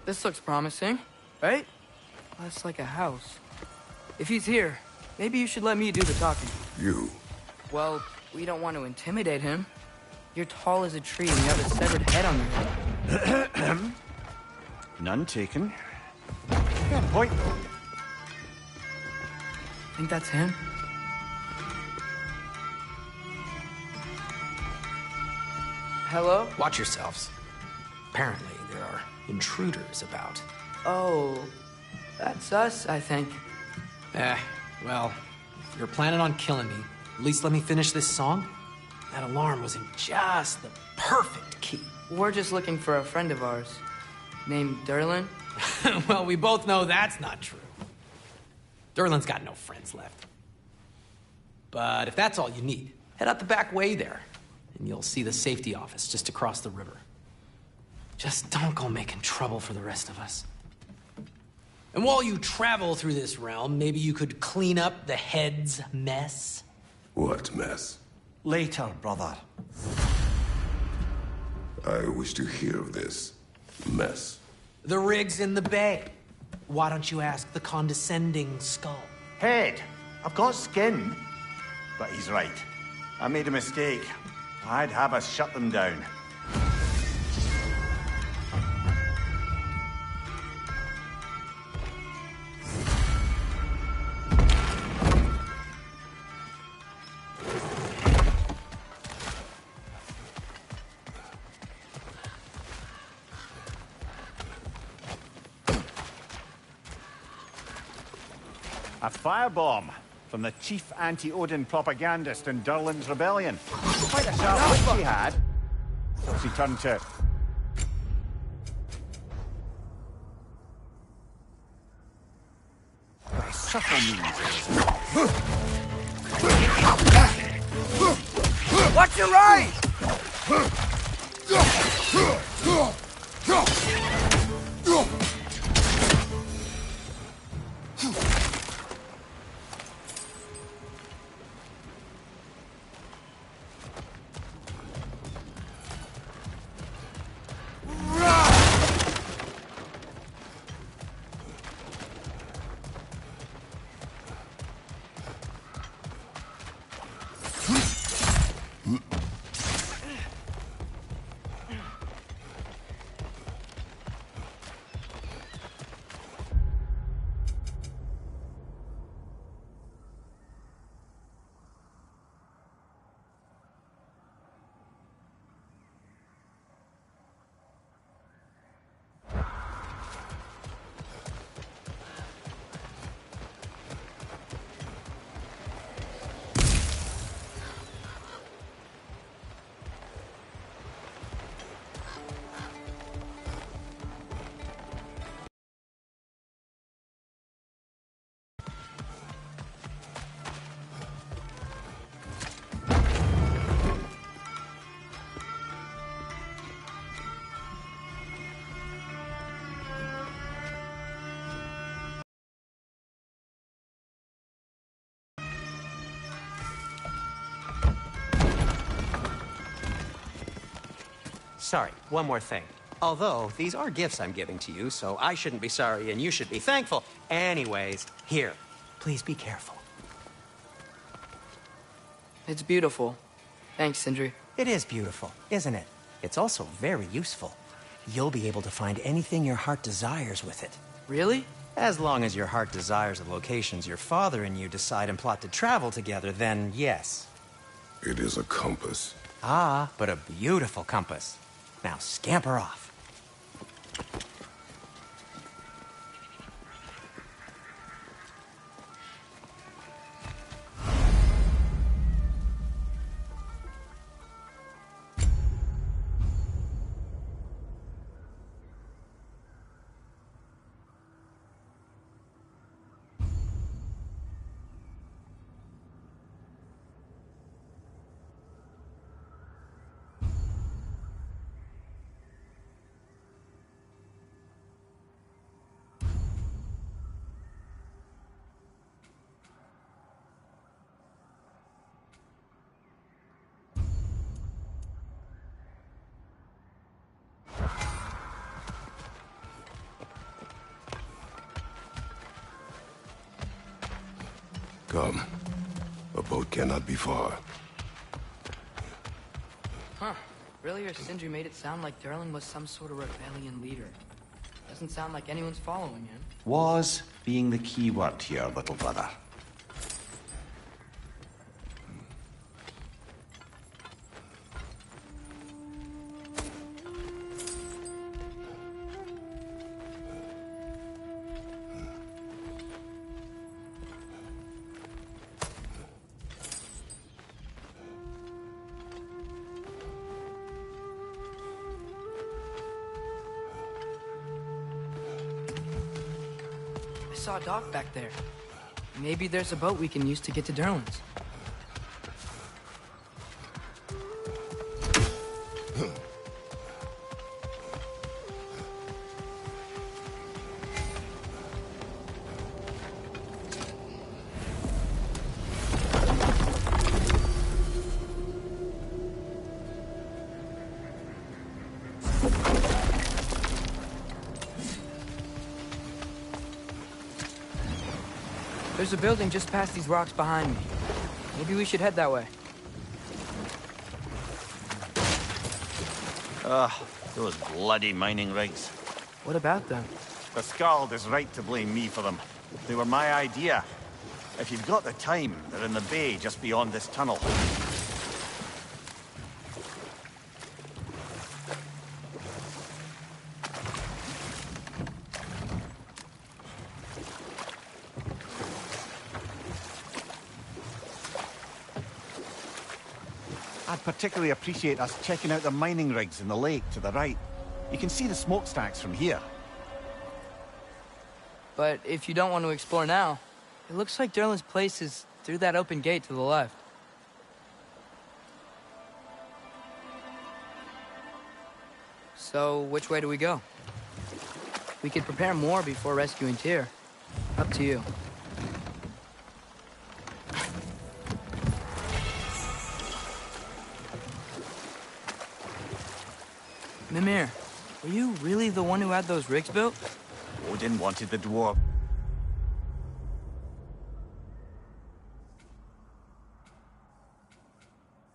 Speaker 2: This looks promising, right? That's like a house. If he's here, maybe you should let me do the talking.
Speaker 1: You.
Speaker 2: Well, we don't want to intimidate him. You're tall as a tree and you have a severed head on your head.
Speaker 4: None taken. Yeah, point.
Speaker 2: Think that's him? Hello?
Speaker 7: Watch yourselves. Apparently, there are intruders about.
Speaker 2: Oh, that's us, I think.
Speaker 7: Well, if you're planning on killing me, at least let me finish this song. That alarm was in just the perfect key.
Speaker 2: We're just looking for a friend of ours, named Derlin.
Speaker 7: Well, we both know that's not true. Derlin's got no friends left. But if that's all you need, head out the back way there, and you'll see the safety office just across the river. Just don't go making trouble for the rest of us. And while you travel through this realm, maybe you could clean up the head's mess?
Speaker 1: What mess?
Speaker 4: Later, brother.
Speaker 1: I wish to hear of this mess.
Speaker 7: The rig's in the bay. Why don't you ask the condescending skull?
Speaker 3: Head, I've got skin. But he's right. I made a mistake. I'd have us shut them down. A firebomb from the chief anti-Odin propagandist in Derlin's rebellion. Quite a sharp wit she had. She turned to... by subtle means.
Speaker 2: Watch your right!
Speaker 5: Sorry, one more thing. Although, these are gifts I'm giving to you, so I shouldn't be sorry and you should be thankful. Anyways, here, please be careful.
Speaker 2: It's beautiful. Thanks, Sindri.
Speaker 5: It is beautiful, isn't it? It's also very useful. You'll be able to find anything your heart desires with it.
Speaker 2: Really?
Speaker 5: As long as your heart desires the locations your father and you decide and plot to travel together, then yes.
Speaker 1: It is a compass.
Speaker 5: Ah, but a beautiful compass. Now scamper off.
Speaker 1: Come. A boat cannot be far.
Speaker 2: Huh. Earlier, Sindri made it sound like Derlin was some sort of rebellion leader. Doesn't sound like anyone's following him.
Speaker 4: Was being the key word here, little brother.
Speaker 2: saw a dock back there. Maybe there's a boat we can use to get to Derlin's. There's a building just past these rocks behind me. Maybe we should head that way.
Speaker 3: Those bloody mining rigs.
Speaker 2: What about them?
Speaker 3: The Skald is right to blame me for them. They were my idea. If you've got the time, they're in the bay just beyond this tunnel. I'd particularly appreciate us checking out the mining rigs in the lake to the right. You can see the smokestacks from here.
Speaker 2: But if you don't want to explore now, it looks like Derlin's place is through that open gate to the left. So, which way do we go? We could prepare more before rescuing Tyr. Up to you. Mimir, were you really the one who had those rigs built?
Speaker 3: Odin wanted the dwarf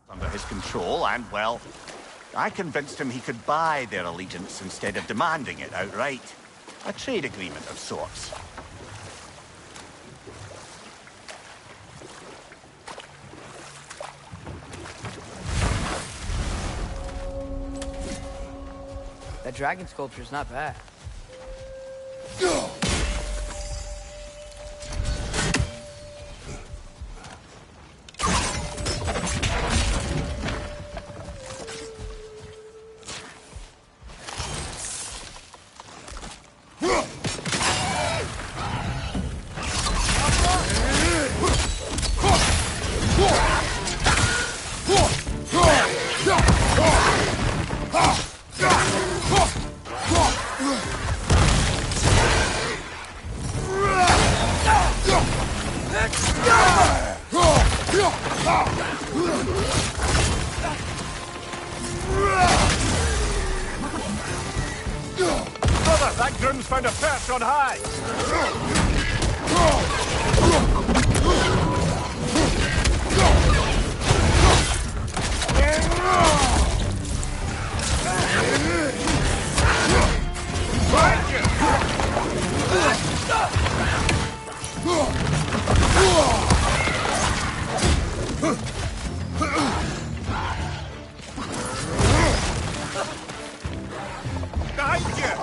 Speaker 3: under his control, and, well, I convinced him he could buy their allegiance instead of demanding it outright. A trade agreement of sorts.
Speaker 2: That dragon sculpture's not bad.
Speaker 3: Brother, that groom's found a perch on high! Behind you!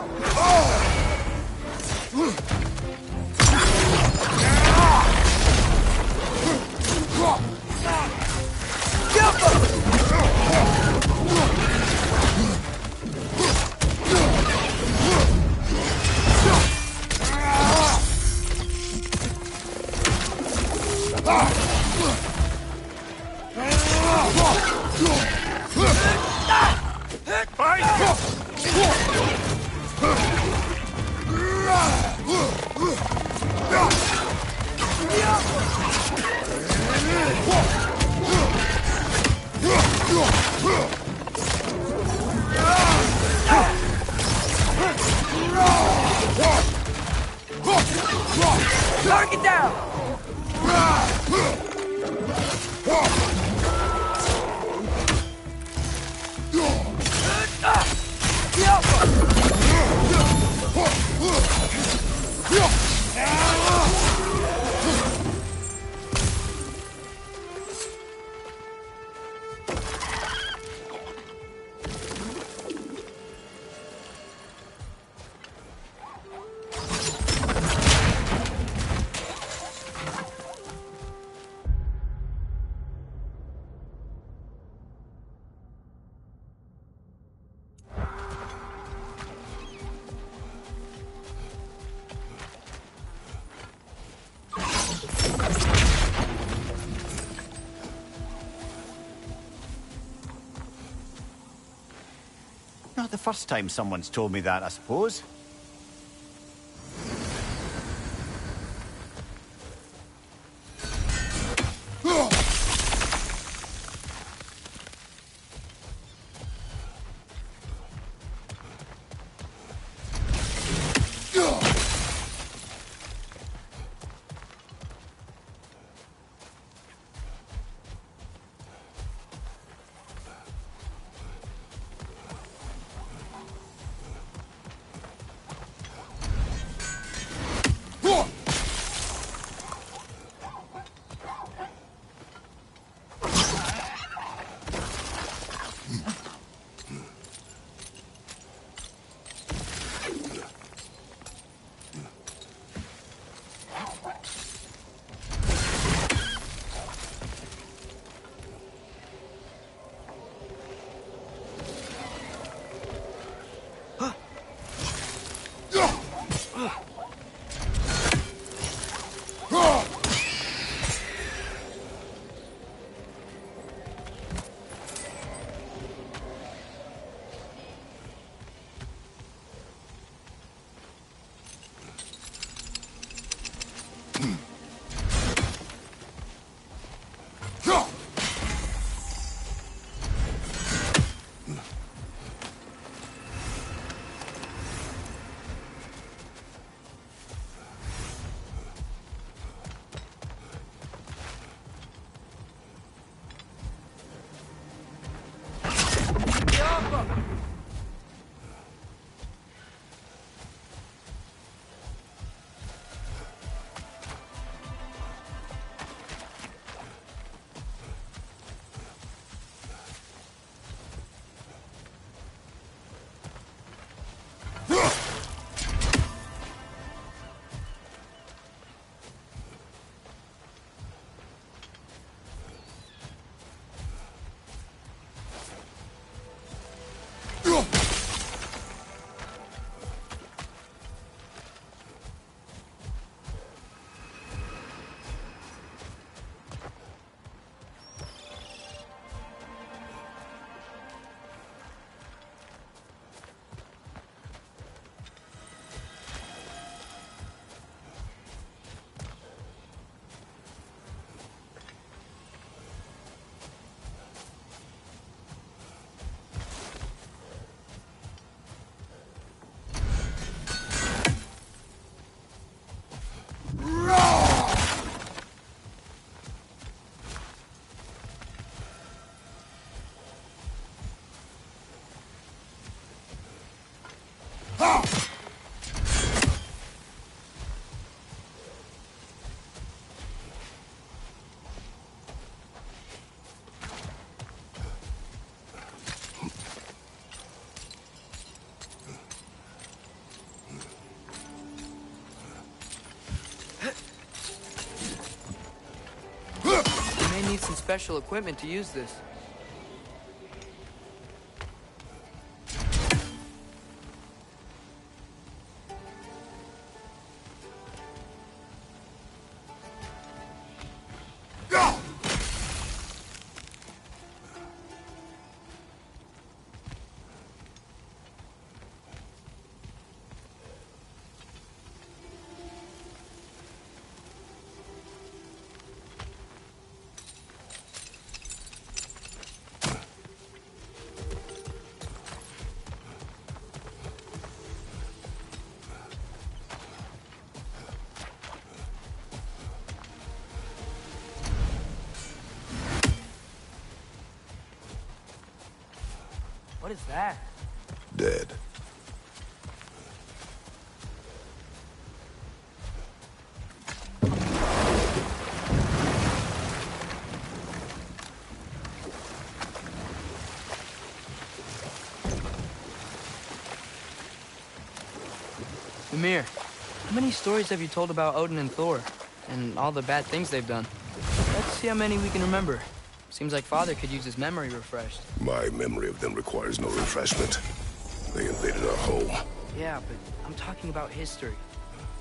Speaker 2: Target down!
Speaker 3: Not the first time someone's told me that, I suppose.
Speaker 2: You may need some special equipment to use this. What is that?
Speaker 1: Dead.
Speaker 2: Mimir, how many stories have you told about Odin and Thor? And all the bad things they've done? Let's see how many we can remember. Seems like Father could use his memory refreshed.
Speaker 1: My memory of them requires no refreshment. They invaded our home.
Speaker 2: Yeah, but I'm talking about history.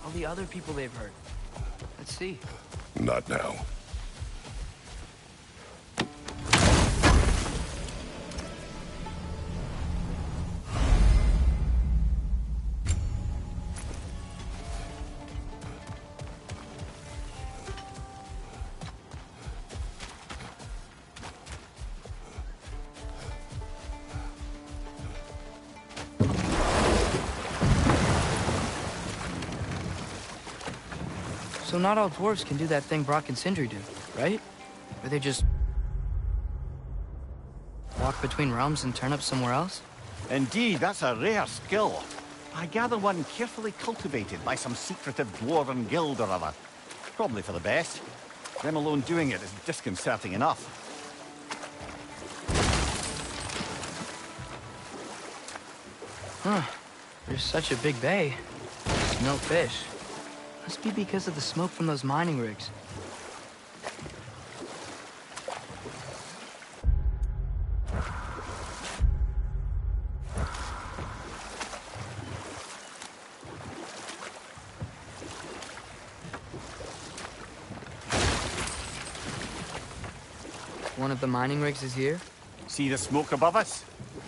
Speaker 2: All the other people they've hurt. Let's see.
Speaker 1: Not now.
Speaker 2: So not all dwarves can do that thing Brock and Sindri do, right? Where they just walk between realms and turn up somewhere else?
Speaker 3: Indeed, that's a rare skill. I gather one carefully cultivated by some secretive dwarven guild or other. Probably for the best. Them alone doing it is disconcerting enough.
Speaker 2: Huh. There's such a big bay. There's no fish. Must be because of the smoke from those mining rigs. One of the mining rigs is here?
Speaker 3: See the smoke above us?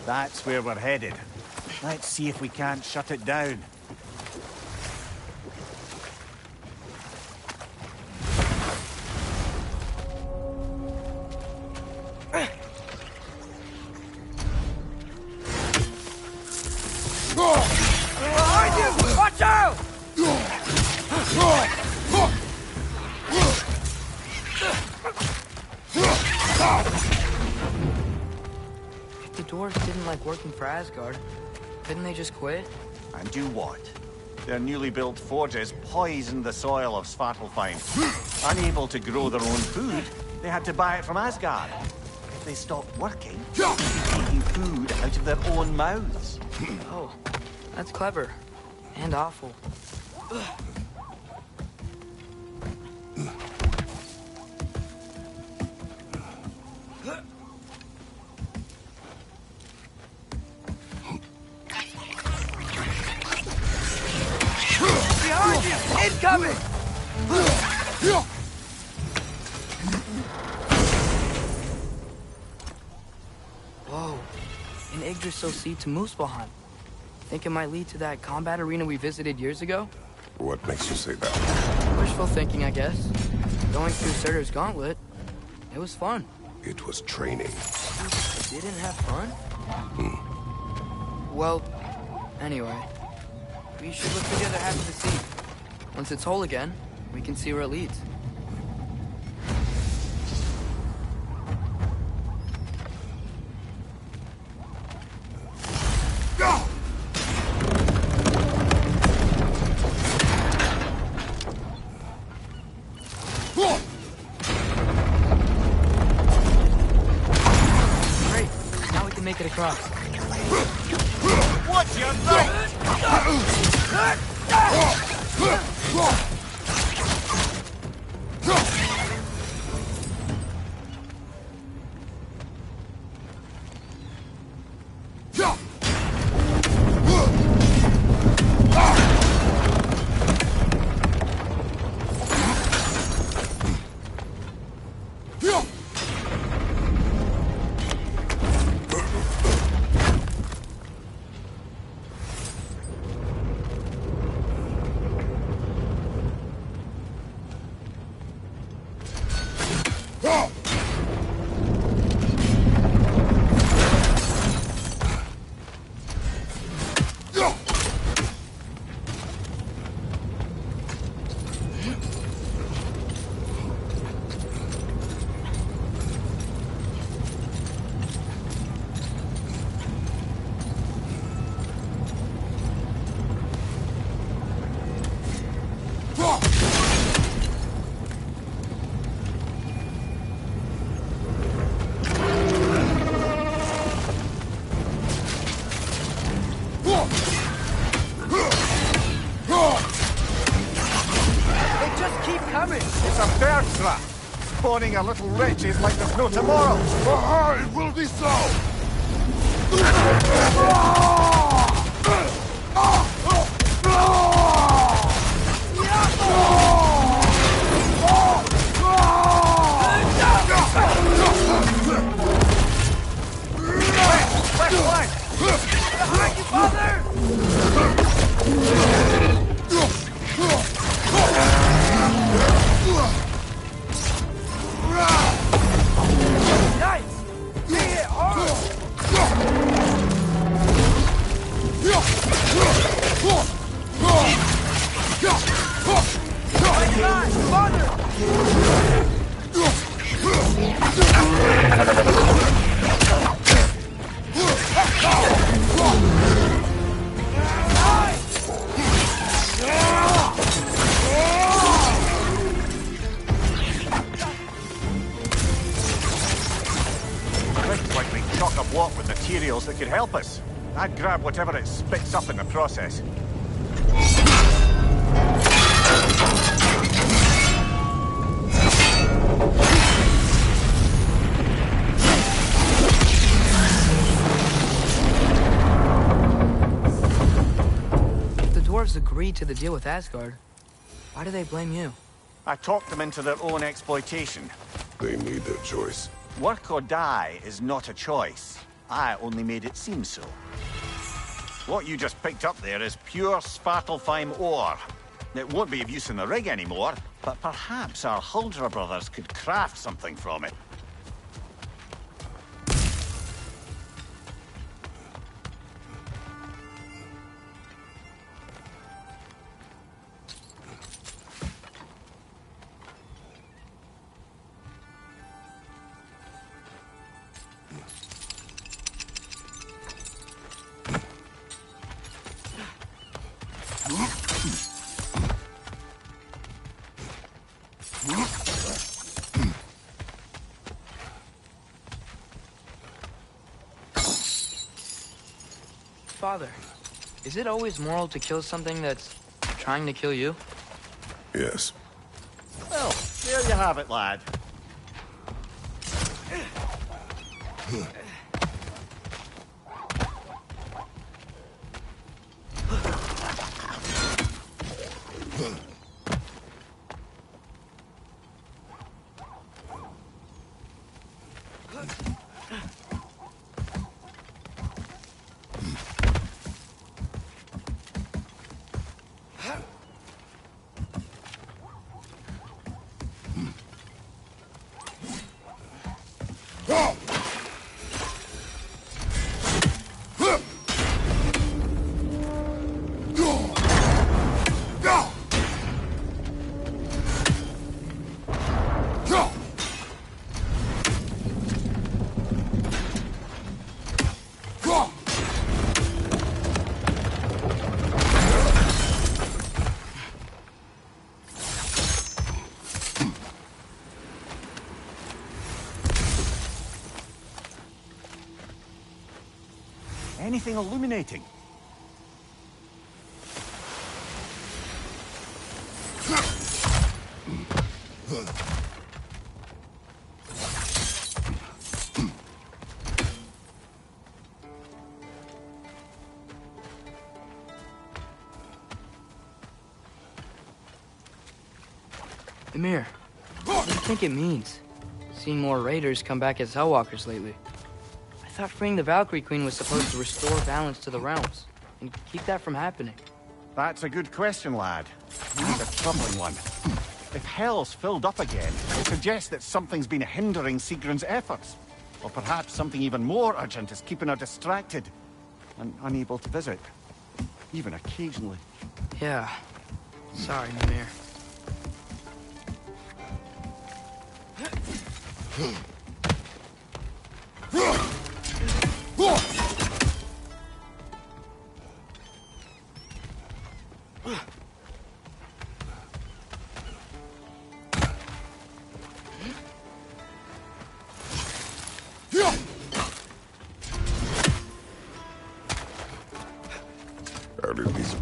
Speaker 3: That's where we're headed. Let's see if we can't shut it down.
Speaker 2: Behind you! Watch out! If the dwarves didn't like working for Asgard, couldn't they just quit?
Speaker 3: And do what? Their newly built forges poisoned the soil of Svartalfheim. Unable to grow their own food, they had to buy it from Asgard. If they stopped working, they'd be taking food out of their own mouths.
Speaker 2: Oh, that's clever. And awful. Behind you! Incoming! Whoa. An Yggdrasil seed to Muspelheim. Think it might lead to that combat arena we visited years ago?
Speaker 1: What makes you say that?
Speaker 2: Wishful thinking, I guess. Going through Surtur's gauntlet, it was fun.
Speaker 1: It was training.
Speaker 2: You didn't have fun? Well, anyway. We should look through the other half of the seed. Once it's whole again, we can see where it leads. Great. Now we can make it across.
Speaker 3: What's your right?
Speaker 2: They just keep coming!
Speaker 3: It's a thirst trap. Spawning a little rich is like there's no tomorrow.
Speaker 1: It will be so!
Speaker 2: Behind you, father! Nice! Hit it hard!
Speaker 3: materials that could help us. I'd grab whatever it spits up in the process.
Speaker 2: If the dwarves agreed to the deal with Asgard, why do they blame you?
Speaker 3: I talked them into their own exploitation.
Speaker 1: They made their choice.
Speaker 3: Work or die is not a choice. I only made it seem so. What you just picked up there is pure Svartalfheim ore. It won't be of use in the rig anymore, but perhaps our Huldra brothers could craft something from it.
Speaker 2: Father, is it always moral to kill something that's trying to kill you?
Speaker 1: Yes.
Speaker 3: Well, there you have it, lad. Anything illuminating?
Speaker 2: Ymir, what do you think it means? Seeing more raiders come back as Hellwalkers lately. I thought freeing the Valkyrie Queen was supposed to restore balance to the realms, and keep that from happening.
Speaker 3: That's a good question, lad. And a troubling one. If Hell's filled up again, it suggests that something's been hindering Sigrun's efforts. Or perhaps something even more urgent is keeping her distracted and unable to visit. Even occasionally.
Speaker 2: Yeah. Sorry, Ymir.
Speaker 1: How did these...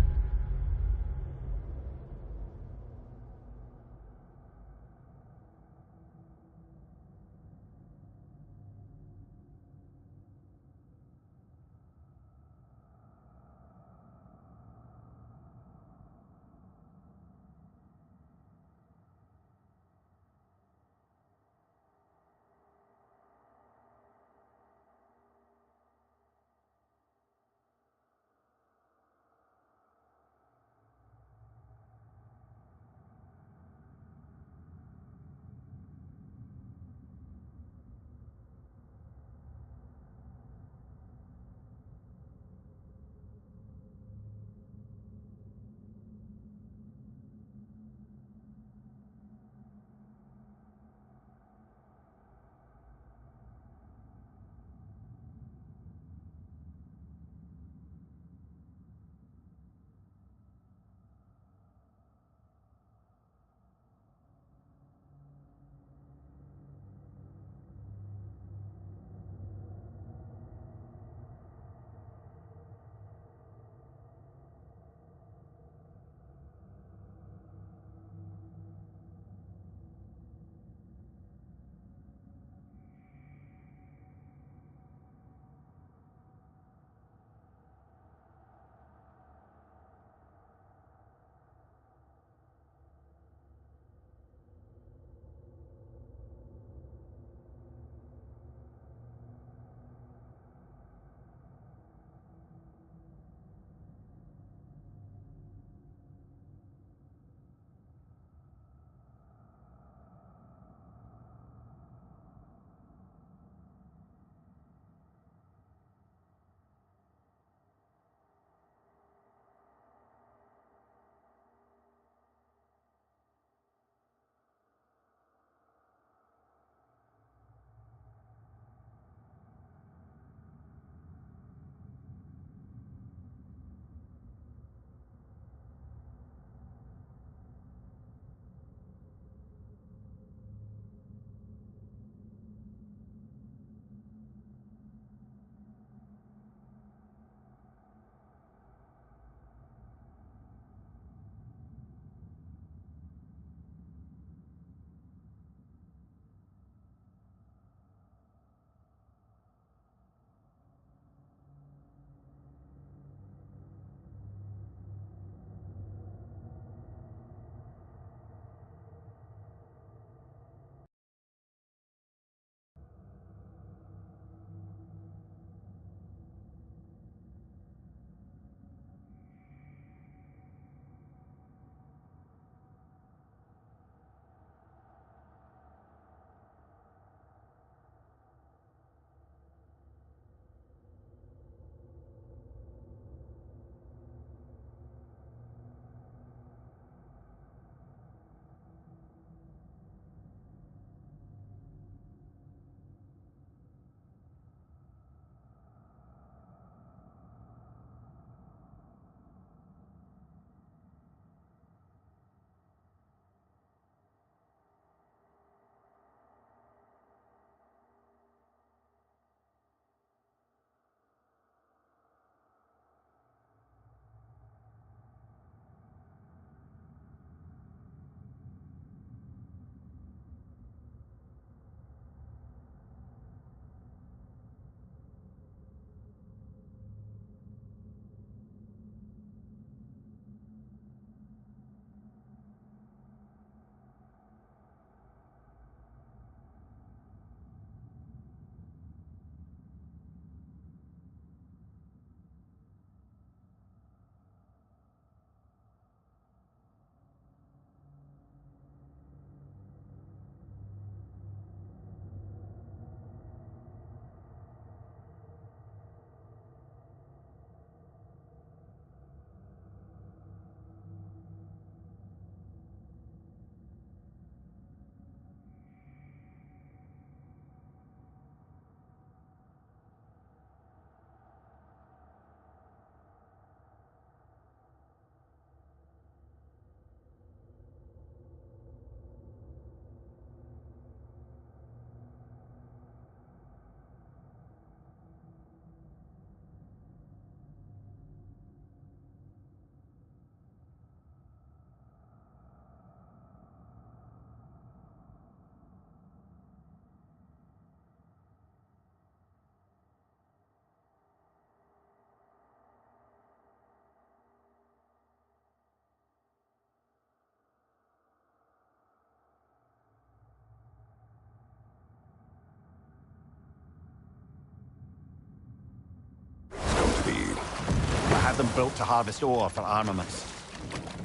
Speaker 4: I had them built to harvest ore for armaments.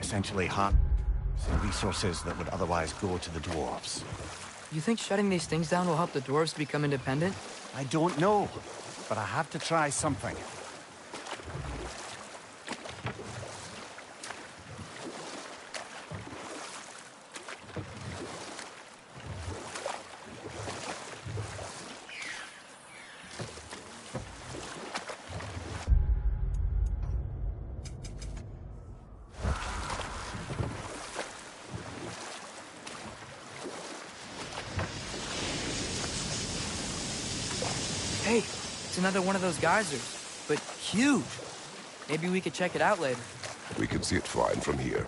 Speaker 4: Essentially, some resources that would otherwise go to the dwarves.
Speaker 2: You think shutting these things down will help the dwarves become independent?
Speaker 4: I don't know, but I have to try something.
Speaker 2: Hey, it's another one of those geysers, but huge. Maybe we could check it out later.
Speaker 1: We can see it fine from here.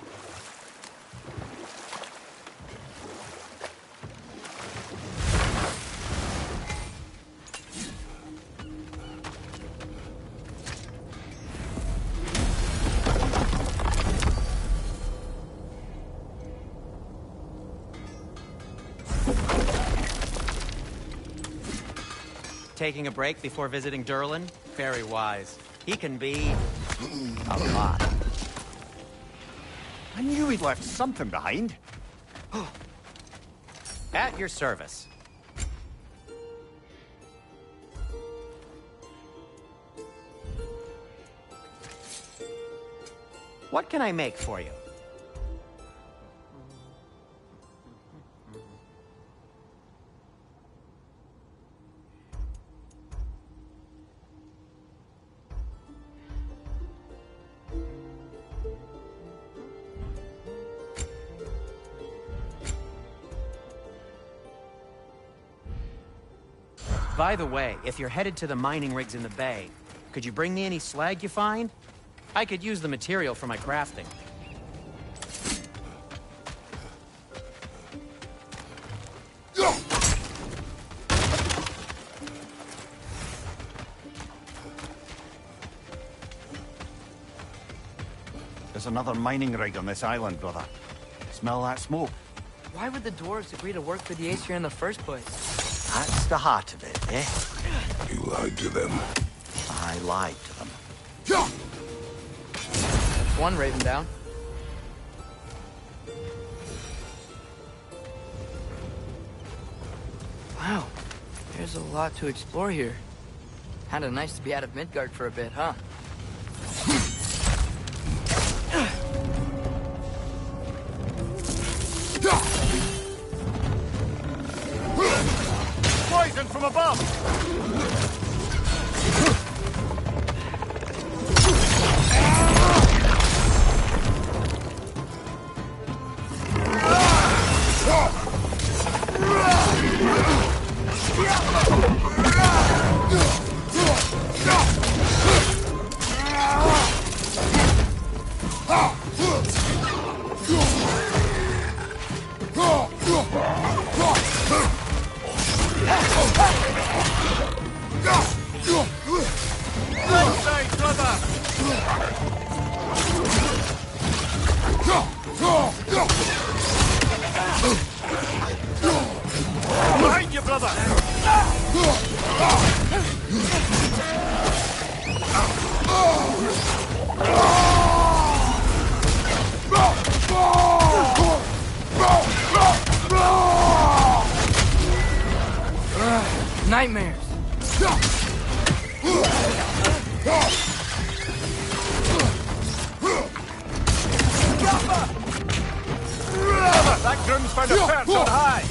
Speaker 5: Taking a break before visiting Durlin? Very wise. He can be... a lot.
Speaker 4: I knew he'd left something behind.
Speaker 5: At your service. What can I make for you? By the way, if you're headed to the mining rigs in the bay, could you bring me any slag you find? I could use the material for my crafting.
Speaker 4: There's another mining rig on this island, brother. Smell that smoke?
Speaker 2: Why would the dwarves agree to work for the Aesir in the first place?
Speaker 4: That's the heart of it, eh?
Speaker 1: You lied to them.
Speaker 4: I lied to them.
Speaker 2: That's one raven down. Wow, there's a lot to explore here. Kinda nice to be out of Midgard for a bit, huh?
Speaker 3: Poison from above! Behind you, brother!
Speaker 2: Nightmares!
Speaker 3: That groom's found a perch on high!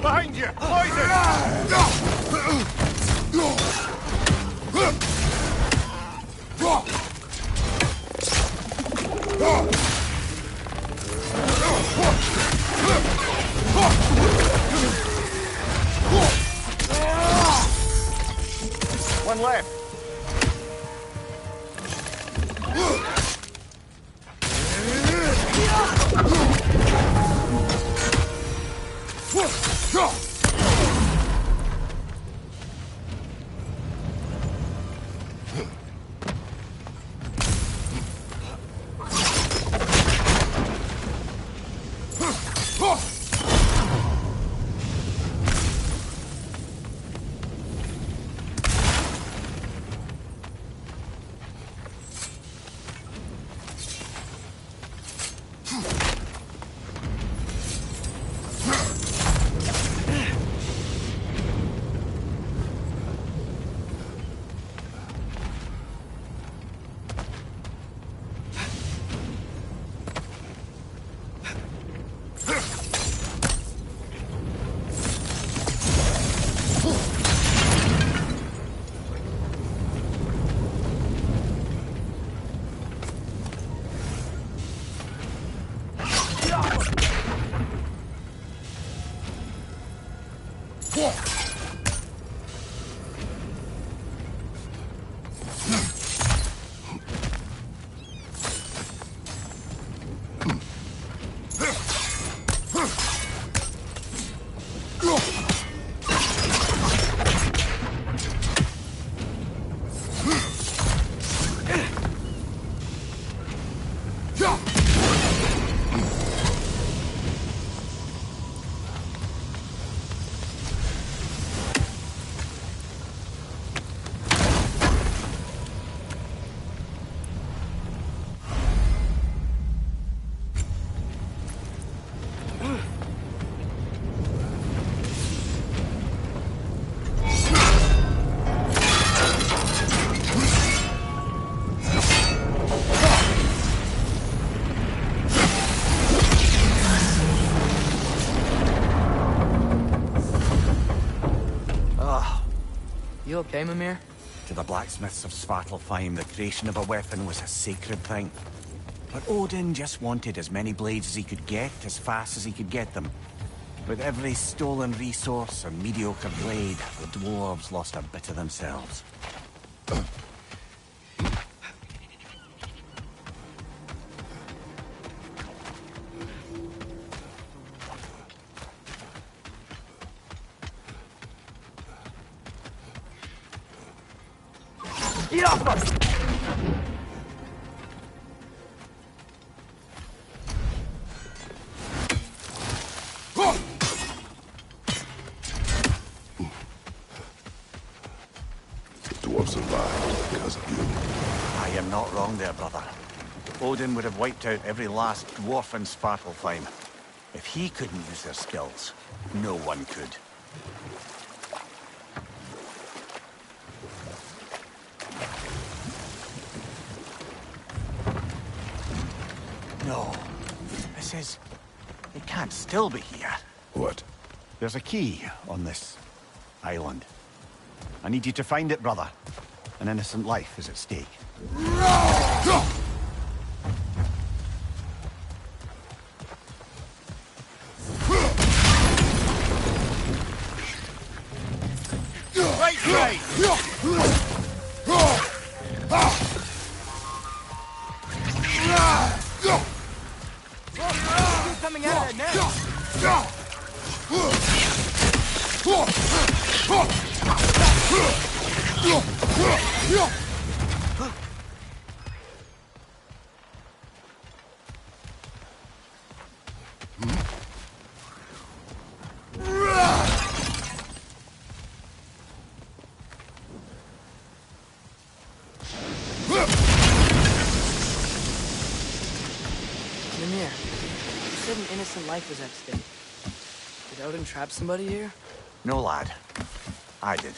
Speaker 3: Behind you! One left.
Speaker 2: You okay, Mimir?
Speaker 4: To the blacksmiths of Svartalfheim, the creation of a weapon was a sacred thing. But Odin just wanted as many blades as he could get, as fast as he could get them. With every stolen resource and mediocre blade, the dwarves lost a bit of themselves.
Speaker 2: Get off us!
Speaker 1: The dwarves survived because of you.
Speaker 4: I am not wrong there, brother. Odin would have wiped out every last dwarf in Svartalfheim. If he couldn't use their skills, no one could. No. This is... It can't still be here.
Speaker 1: What?
Speaker 4: There's a key on this island. I need you to find it, brother. An innocent life is at stake.
Speaker 2: Coming out of that Mimir, you said an innocent life was at stake. Did Odin trap somebody here?
Speaker 4: No, lad. I did.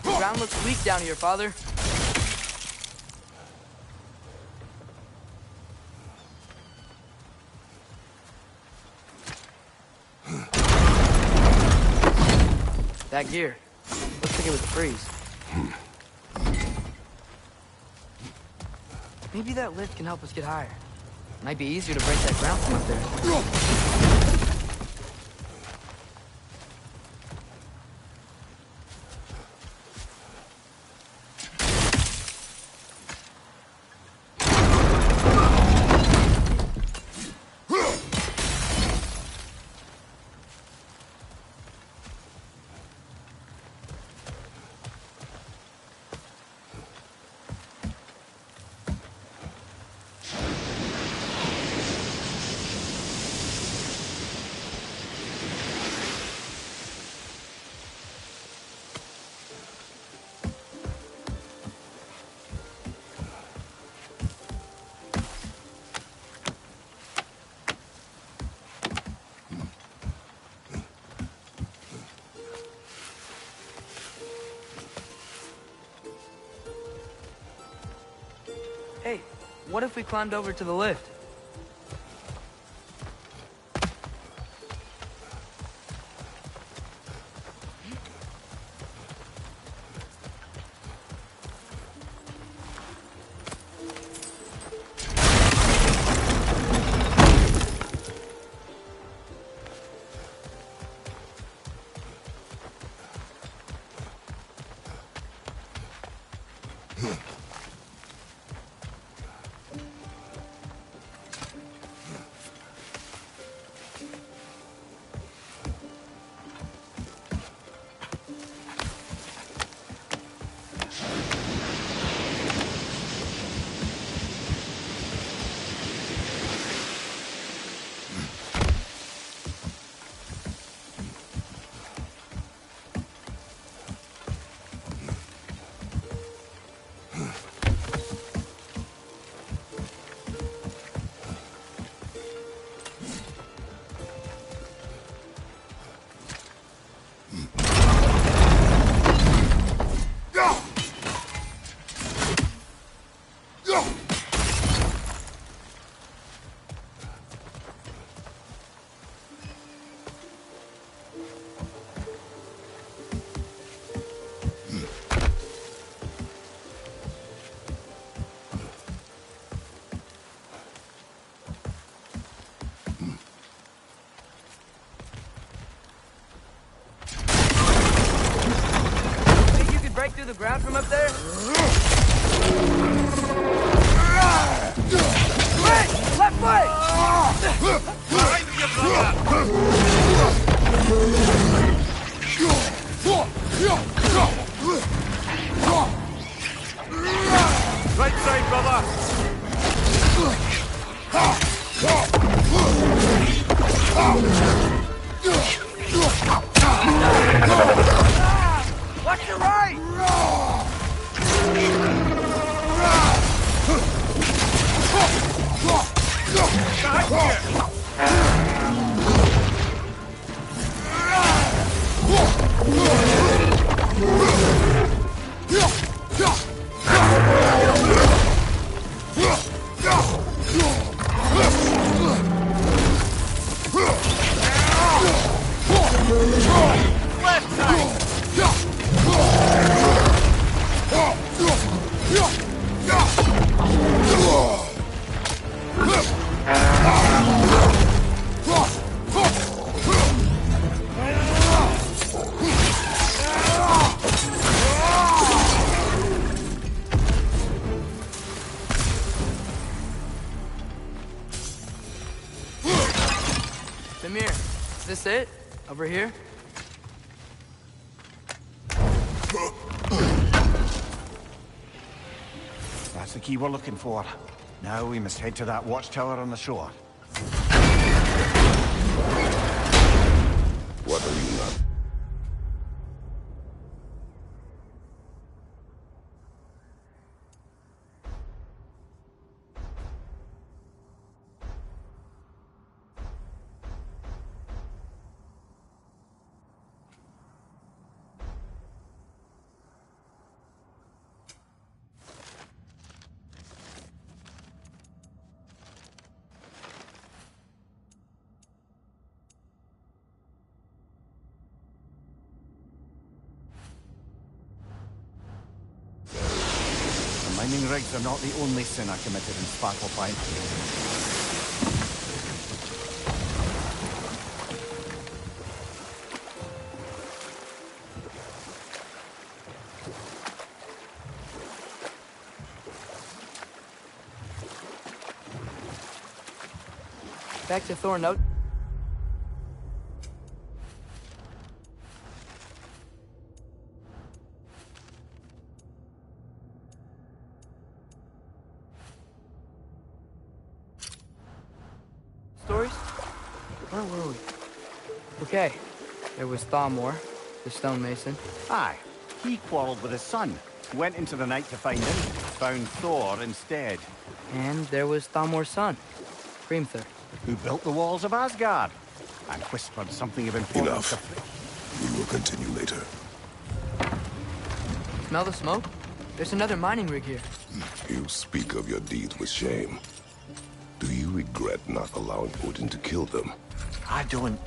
Speaker 2: The ground looks weak down here, Father. That gear. Looks like it was a freeze. Maybe that lift can help us get higher. Might be easier to break that ground from up there. Hey, what if we climbed over to the lift? Break through the ground from up there? Wait! Left foot!
Speaker 3: Right side, brother!
Speaker 2: Watch your right!
Speaker 3: Left side!
Speaker 2: Samir, is this it? Over here?
Speaker 4: That's the key we're looking for. Now we must head to that watchtower on the shore.
Speaker 1: What are you not?
Speaker 4: Mining rigs are not the only sin I committed in Svartalfheim.
Speaker 2: Back to Thorn. Stories? Where were we? Okay, there was Thamor, the stonemason.
Speaker 4: Aye, he quarreled with his son. Went into the night to find him, found Thor instead.
Speaker 2: And there was Thamor's son, Grimthur.
Speaker 4: Who built the walls of Asgard, and whispered something of importance.
Speaker 1: Enough. We will continue later.
Speaker 2: Smell the smoke? There's another mining rig here.
Speaker 1: You speak of your deeds with shame. Do you regret not allowing Odin to kill them?
Speaker 4: I don't.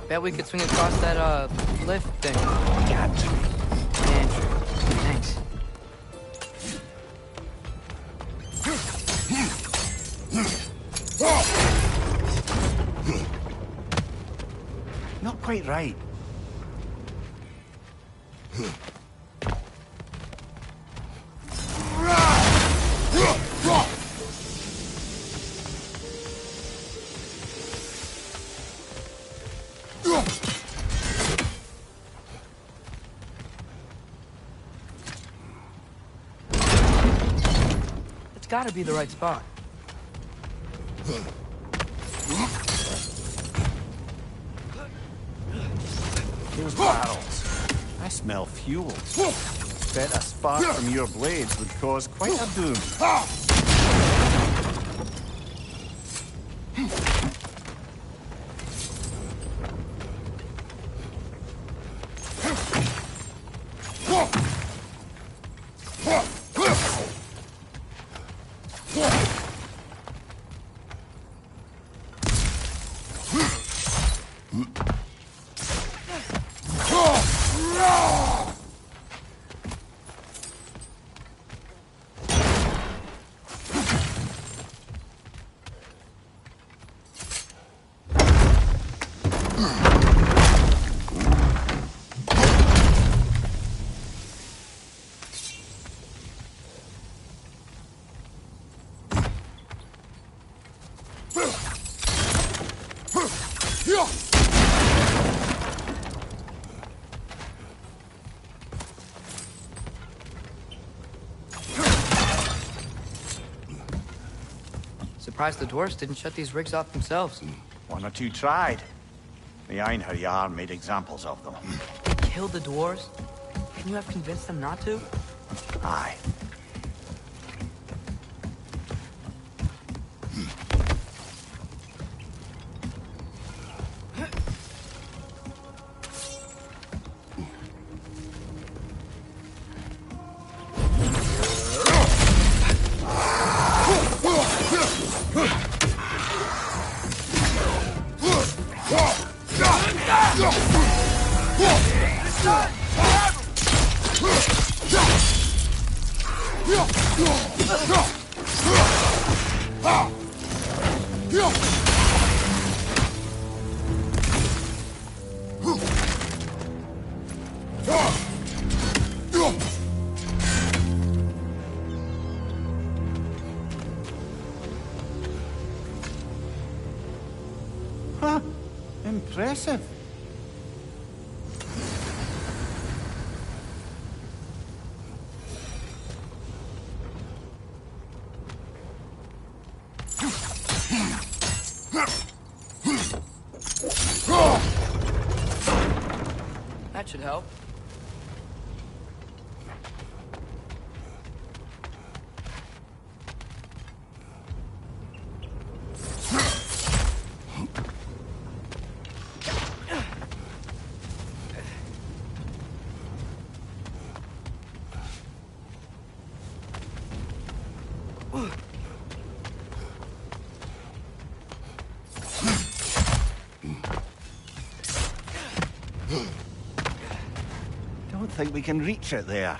Speaker 2: Bet we could swing across that, lift thing.
Speaker 4: Can't.
Speaker 2: Andrew, thanks.
Speaker 4: Not quite right.
Speaker 2: It's gotta be the right spot.
Speaker 4: Those barrels. I smell fuel. Bet a spark from your blades would cause quite a boom.
Speaker 2: Surprised the dwarves didn't shut these rigs off themselves.
Speaker 4: One or two tried. The Einherjar made examples of them.
Speaker 2: They killed the dwarves? Couldn't you have convinced them not to?
Speaker 4: Aye. Huh. Impressive.
Speaker 2: That should help.
Speaker 3: Don't think we can reach it there.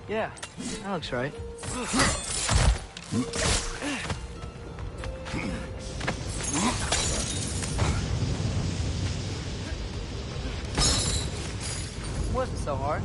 Speaker 2: Yeah, that looks right. Wasn't so hard.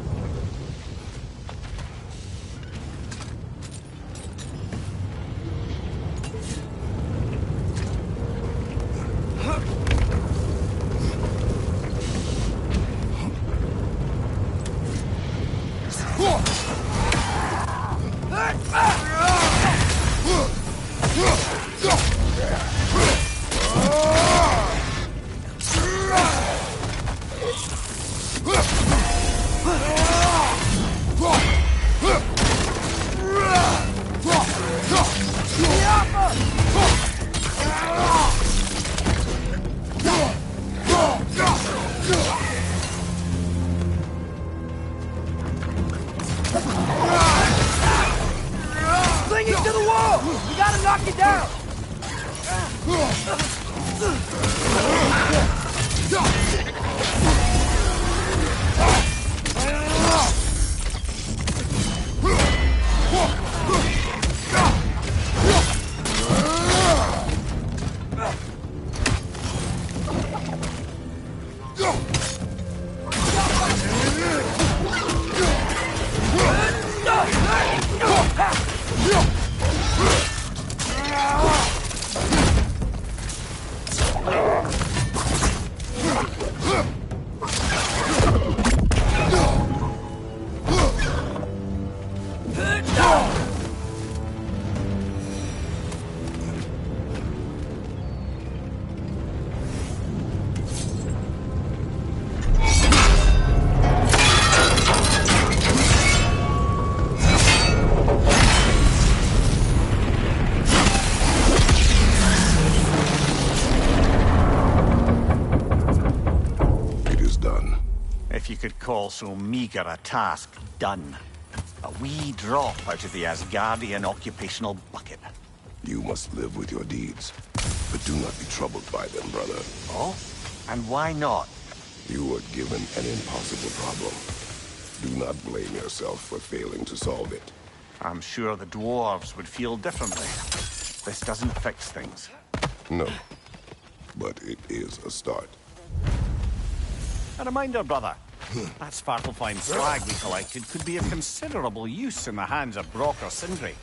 Speaker 3: Call so meager a task done. A wee drop out of the Asgardian occupational bucket.
Speaker 1: You must live with your deeds, but do not be troubled by them, brother.
Speaker 3: Oh? And why not?
Speaker 1: You were given an impossible problem. Do not blame yourself for failing to solve it.
Speaker 3: I'm sure the dwarves would feel differently. This doesn't fix things.
Speaker 1: No, but it is a start.
Speaker 3: A reminder, brother. That Svartalfheim slag we collected could be of considerable use in the hands of Brock or Sindri.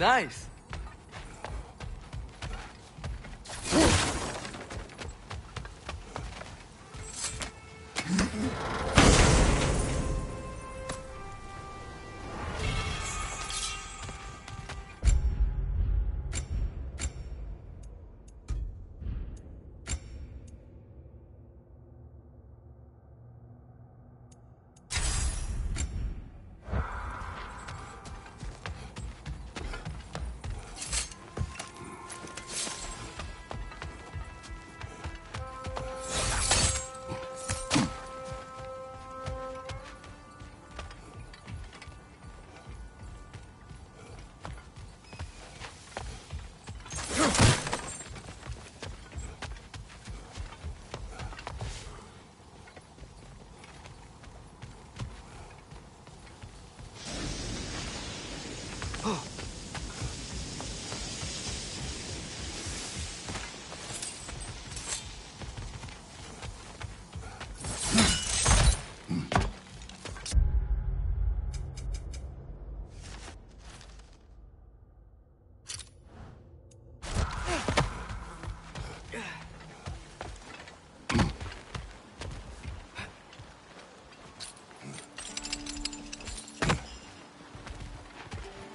Speaker 2: Nice.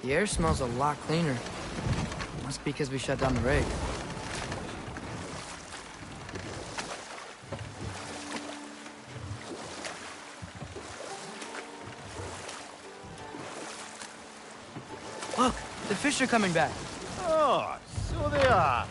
Speaker 2: The air smells a lot cleaner. Must be because we shut down the rig. Look, the fish are coming back.
Speaker 3: Oh, so they are.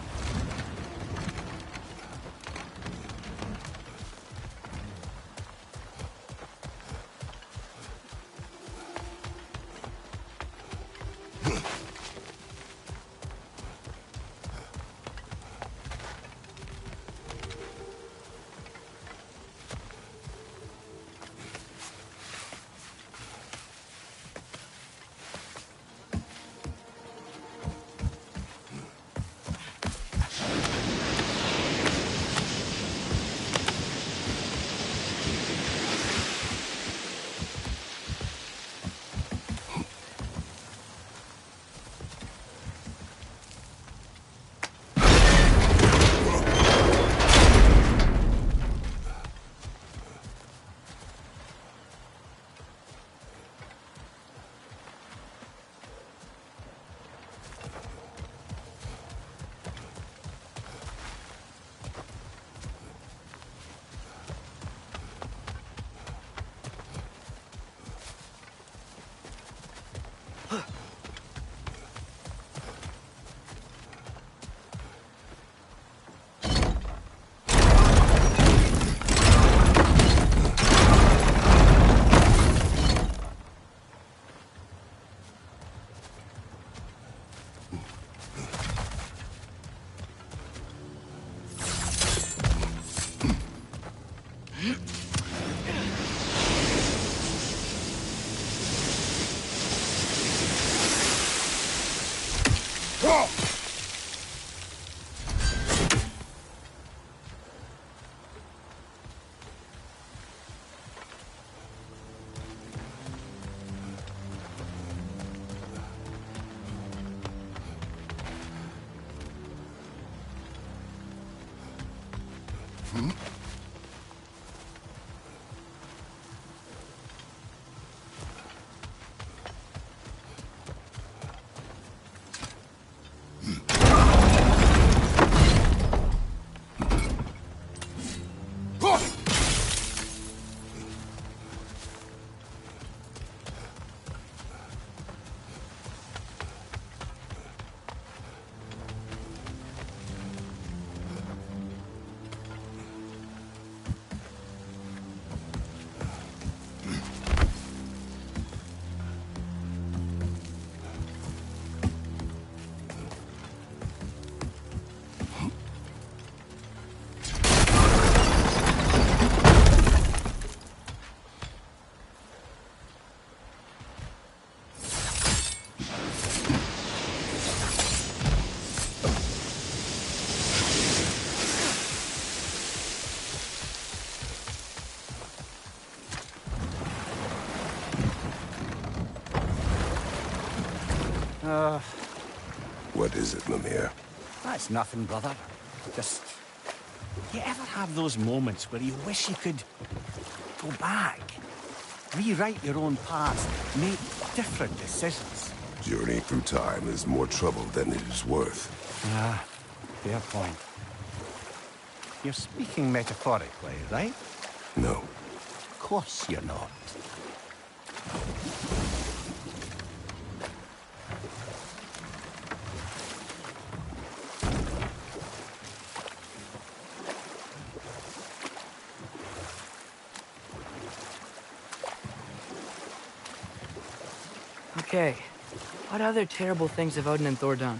Speaker 1: What is it, Mimir?
Speaker 4: That's nothing, brother. Just... You ever have those moments where you wish you could go back? Rewrite your own past, make different decisions?
Speaker 1: Journeying through time is more trouble than it is worth.
Speaker 4: Ah, fair point. You're speaking metaphorically, right?
Speaker 1: No.
Speaker 4: Of course you're not.
Speaker 2: Okay, what other terrible things have Odin and Thor done?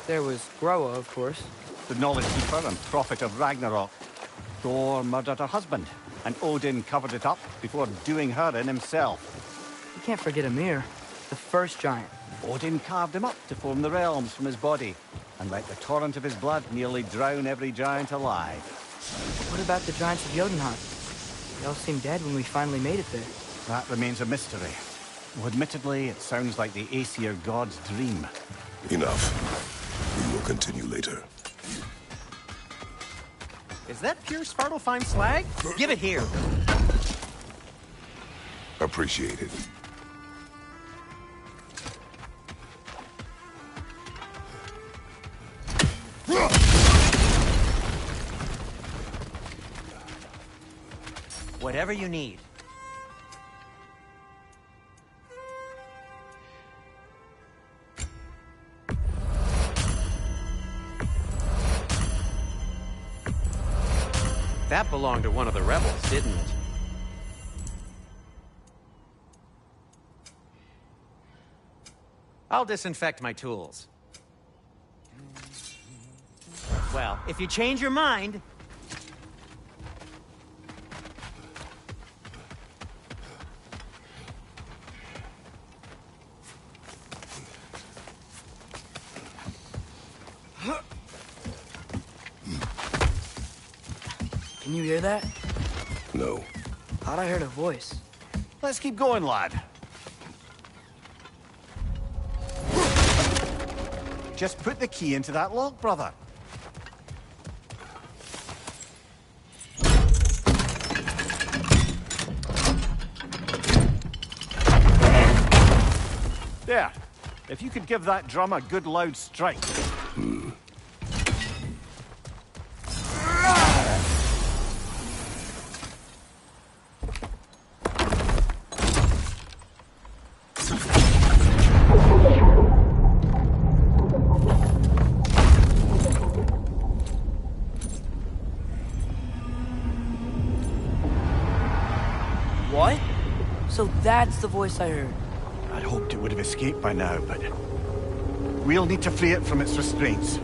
Speaker 2: There was Groa, of course.
Speaker 3: The knowledge keeper and prophet of Ragnarok. Thor murdered her husband, and Odin covered it up before doing her in himself.
Speaker 2: You can't forget Ymir, the first giant.
Speaker 3: Odin carved him up to form the realms from his body, and let the torrent of his blood nearly drown every giant alive.
Speaker 2: What about the giants of Jotunheim? They all seemed dead when we finally made it there.
Speaker 3: That remains a mystery. Well, admittedly, it sounds like the Aesir god's dream.
Speaker 1: Enough. We will continue later.
Speaker 5: Is that pure Svartalfheim slag? Give it here.
Speaker 1: Appreciate it.
Speaker 5: Whatever you need. That belonged to one of the rebels, didn't it? I'll disinfect my tools. Well, if you change your mind...
Speaker 2: Can you hear that?
Speaker 1: No.
Speaker 2: Thought I heard a voice.
Speaker 3: Let's keep going, lad. Just put the key into that lock, brother. There. If you could give that drum a good loud strike.
Speaker 2: What? So that's the voice I heard.
Speaker 3: I'd hoped it would have escaped by now, but... we'll need to free it from its restraints. No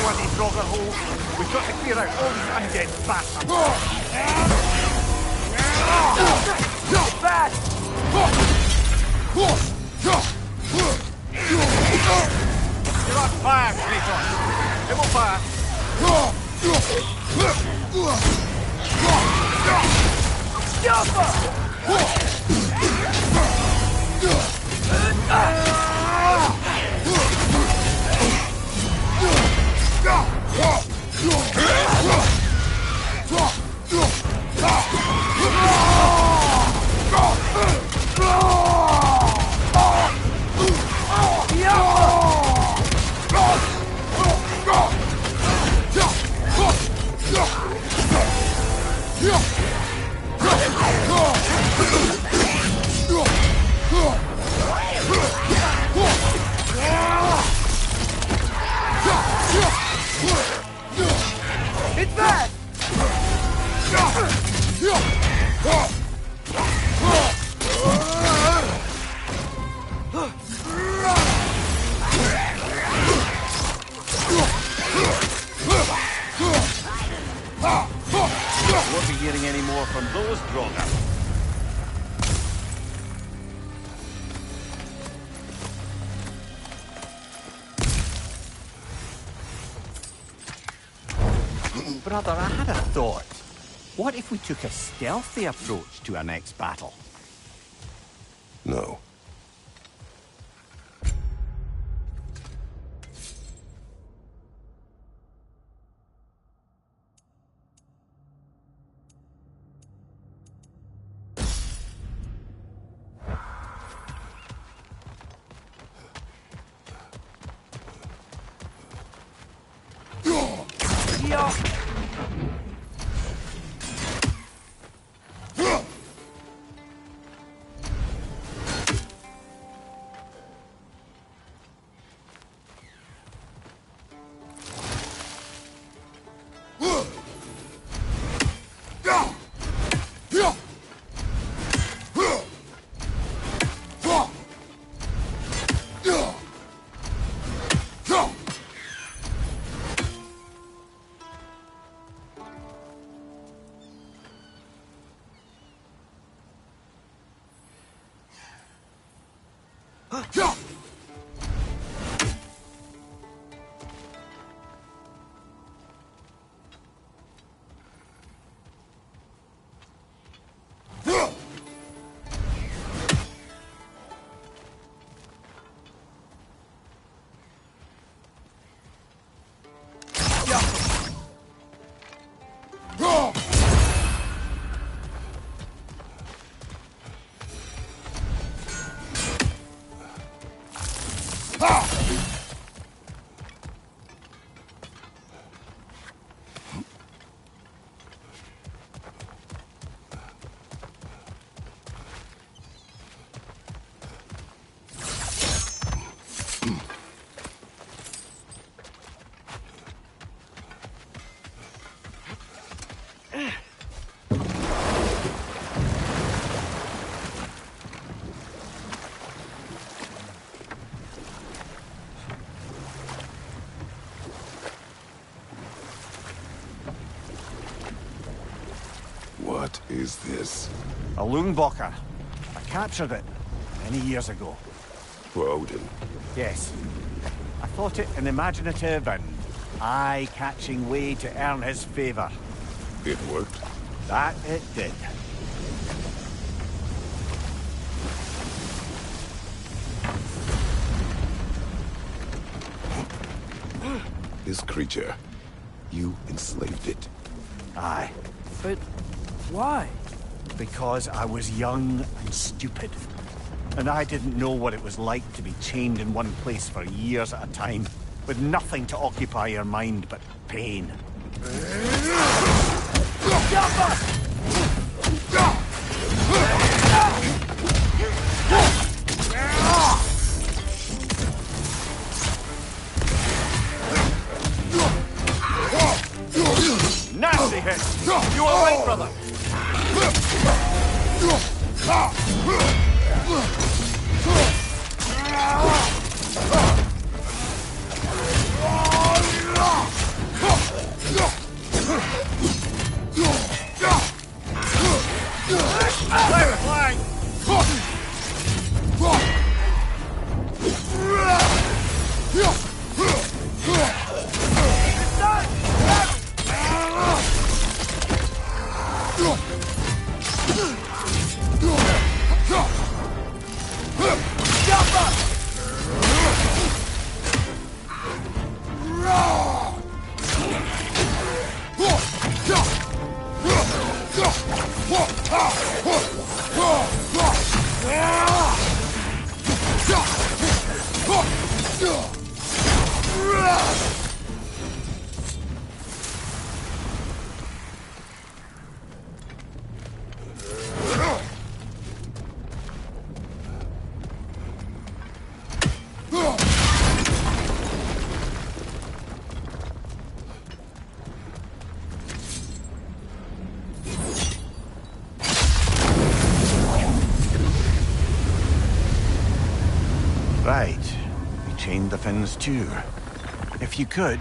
Speaker 3: one needs Roger Hole. We've got to clear out all these undead bastards.
Speaker 2: Fast!
Speaker 3: You're on fire, Kratos. It will fire. Brother, I had a thought. What if we took a stealthy approach to our next battle?
Speaker 1: No. What is this?
Speaker 3: A Loonbocker. I captured it many years ago.
Speaker 1: For Odin.
Speaker 3: Yes. I thought it an imaginative and eye-catching way to earn his favor.
Speaker 1: It worked?
Speaker 3: That it did.
Speaker 1: This creature, you enslaved it.
Speaker 3: Aye.
Speaker 2: But why?
Speaker 3: Because I was young and stupid. And I didn't know what it was like to be chained in one place for years at a time, with nothing to occupy your mind but pain. Nasty hit! You all right, brother? Right. We chained the fins too. If you could...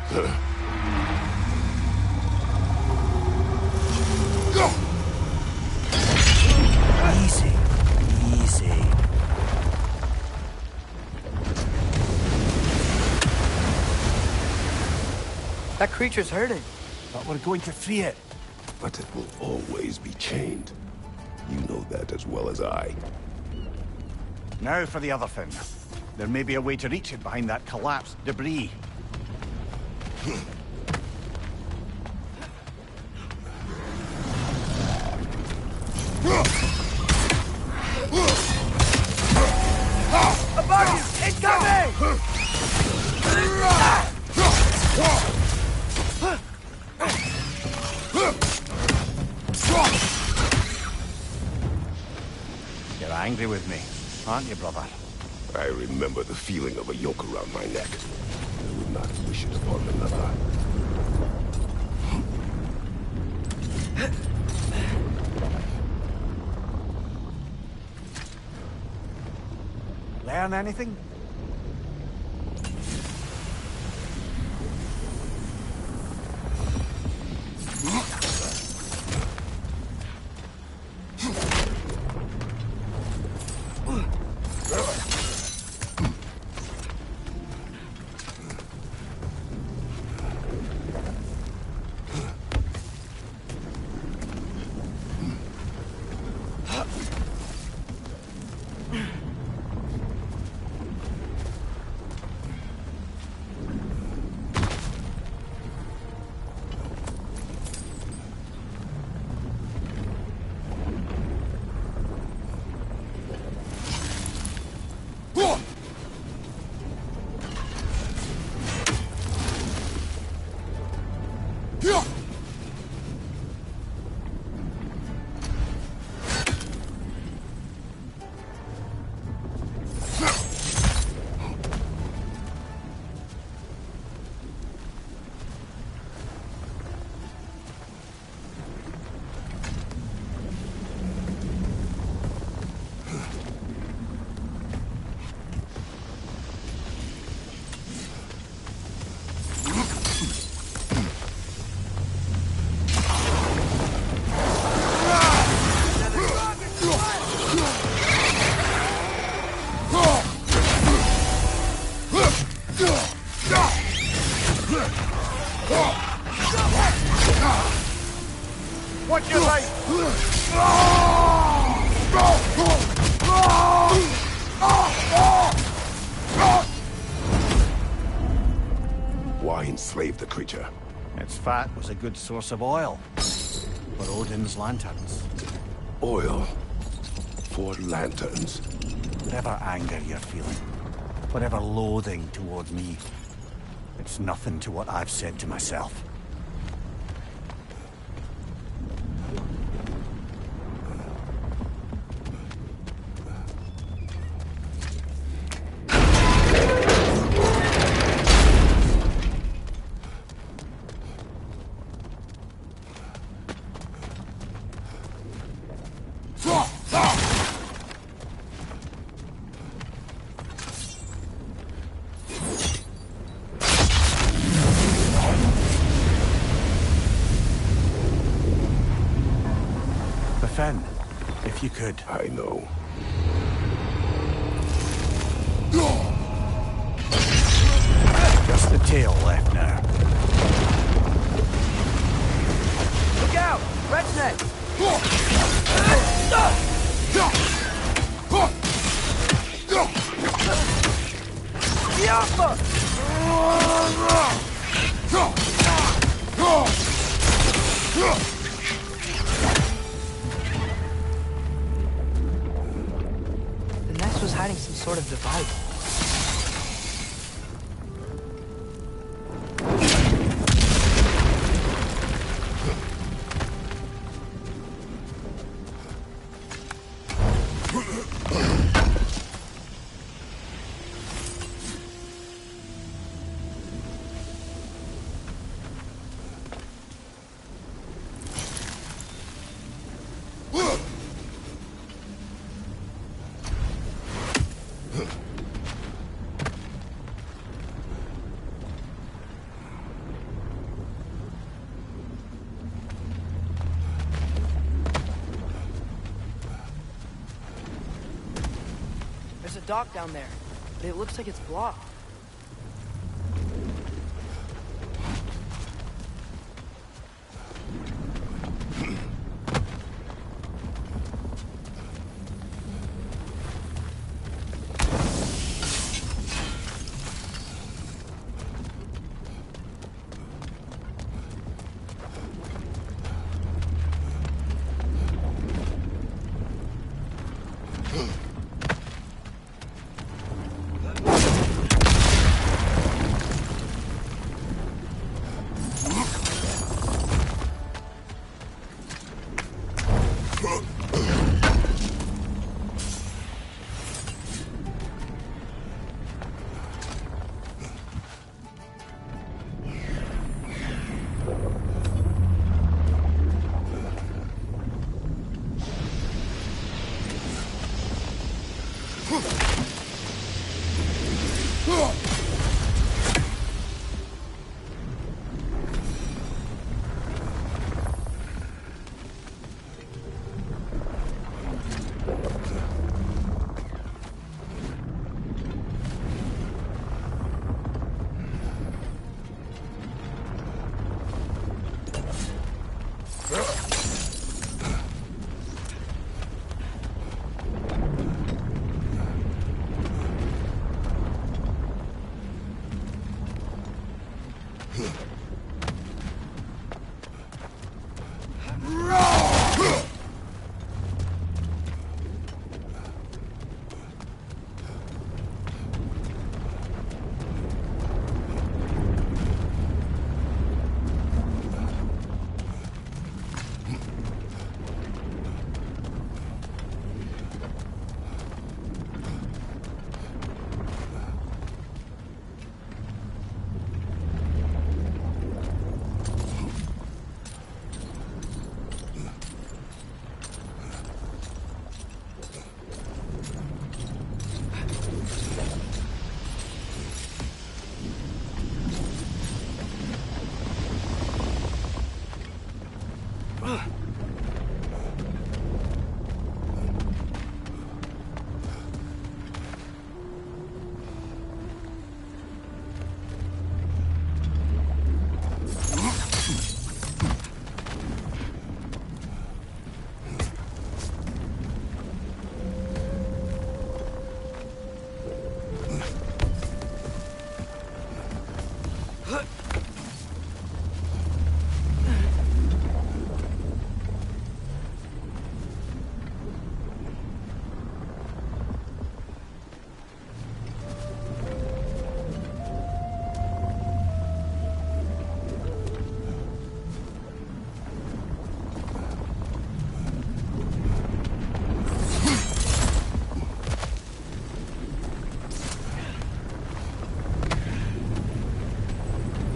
Speaker 3: Easy. Easy.
Speaker 2: That creature's hurting.
Speaker 4: But we're going to free it.
Speaker 1: But it will always be chained. You know that as well as I.
Speaker 3: Now for the other thing. There may be a way to reach it behind that collapsed debris.
Speaker 2: Above you! Incoming!
Speaker 3: You're angry with me, aren't you, brother?
Speaker 1: I remember the feeling of a yoke around my neck. I would not wish it upon another.
Speaker 3: Learn anything? What you like?
Speaker 1: Why enslave the creature?
Speaker 3: Its fat was a good source of oil for Odin's lanterns.
Speaker 1: Oil. For lanterns.
Speaker 3: Whatever anger you're feeling, whatever loathing toward me, it's nothing to what I've said to myself. Fen, if you could.
Speaker 1: I know.
Speaker 3: Just the tail left now.
Speaker 2: Look out! Red's next! Yappa! The next was hiding some sort of device. There's a dock down there, but it looks like it's blocked.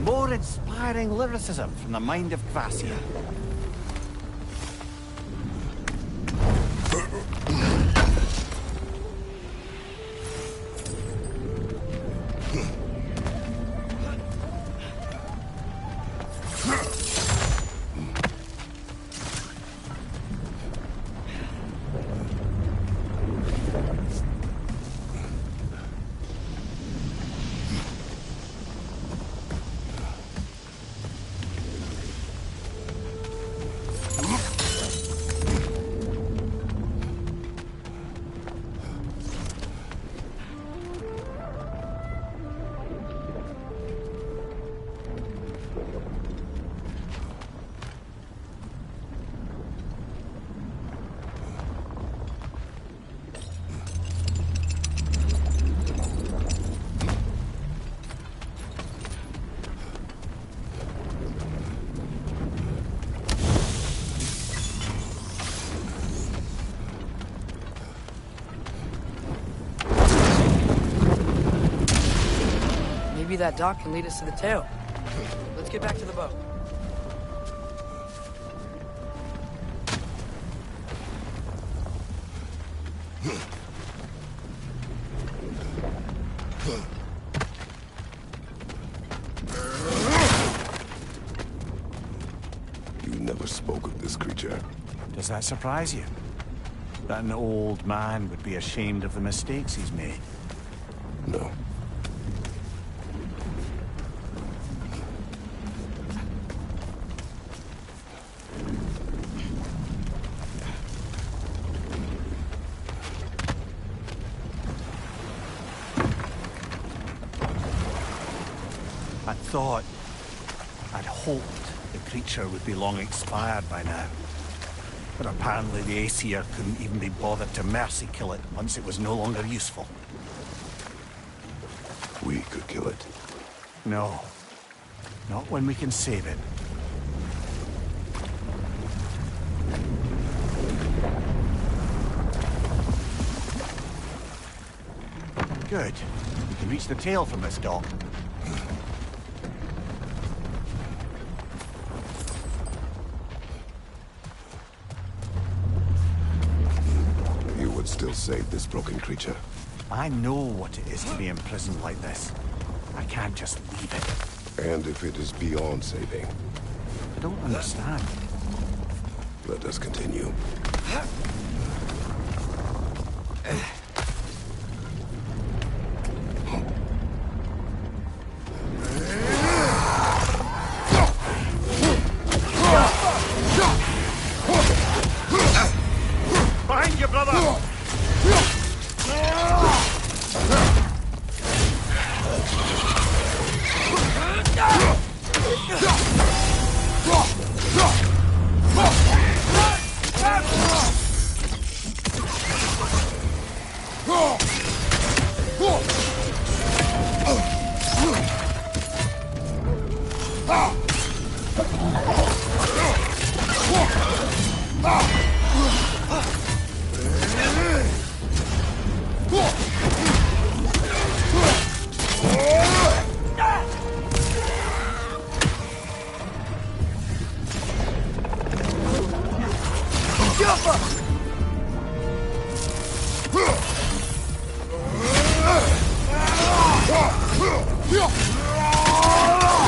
Speaker 3: More inspiring lyricism from the mind of Kvasir.
Speaker 2: Maybe that dock can lead us to the tail. Let's get back to the boat.
Speaker 1: You never spoke of this creature.
Speaker 4: Does that surprise you? That an old man would be ashamed of the mistakes he's made?
Speaker 1: No.
Speaker 4: I'd hoped the creature would be long expired by now. But apparently the Aesir couldn't even be bothered to mercy kill it once it was no longer useful.
Speaker 1: We could kill it.
Speaker 4: No. Not when we can save it. Good. We can reach the tail from this dock.
Speaker 1: You would still save this broken creature.
Speaker 4: I know what it is to be imprisoned like this. I can't just leave it.
Speaker 1: And if it is beyond saving,
Speaker 4: I don't understand.
Speaker 1: let us continue.
Speaker 3: Behind you, brother!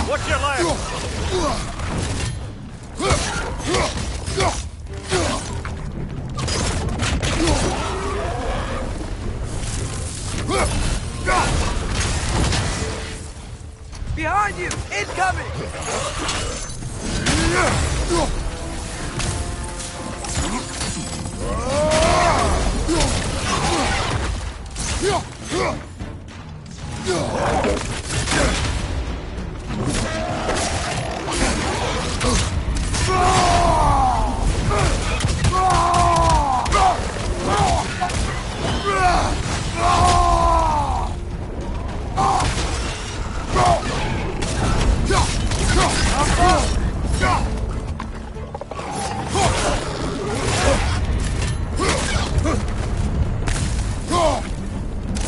Speaker 3: Watch your left!
Speaker 2: Behind you! Incoming!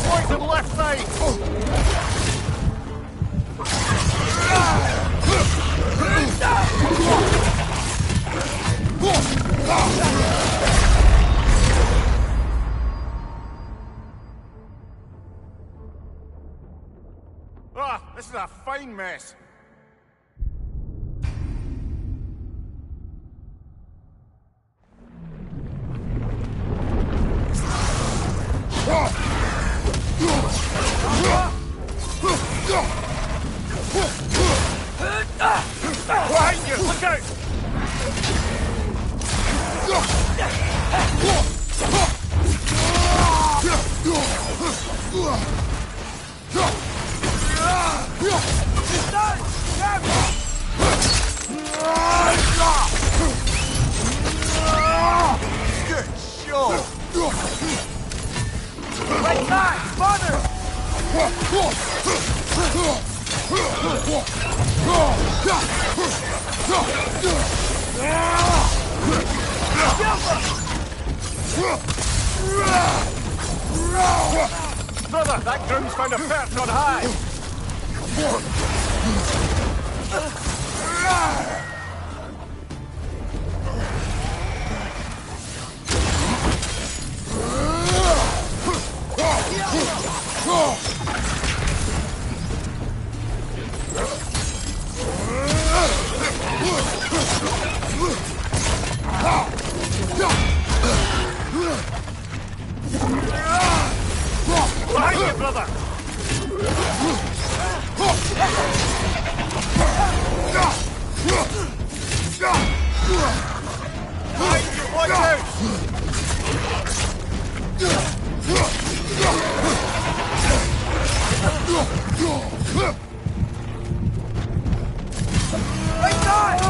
Speaker 3: Boys on the left side! Ah, this is a fine mess. Behind you, look out! Good show!
Speaker 2: Right side! Father!
Speaker 3: Brother, that groom's found a perch on high! Behind you, brother! Behind you, watch out!
Speaker 2: Right side!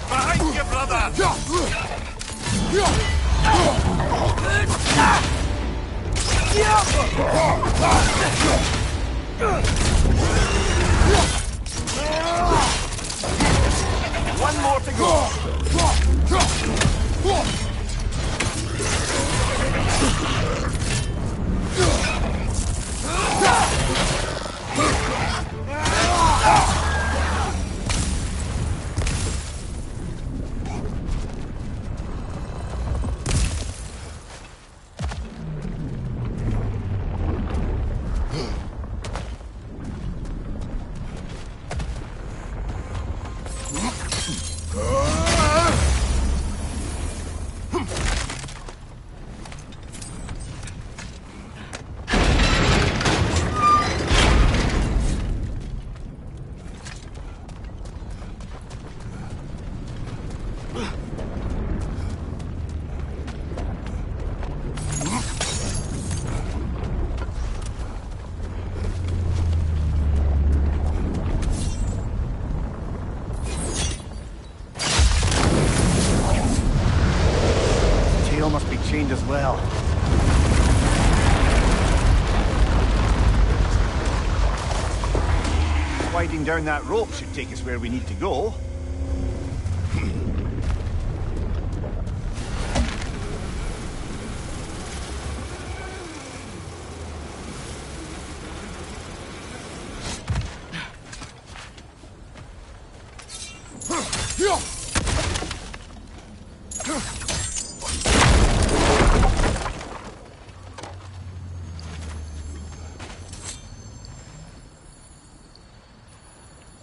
Speaker 3: Behind you, brother! One more to go! sliding down that rope should take us where we need to go.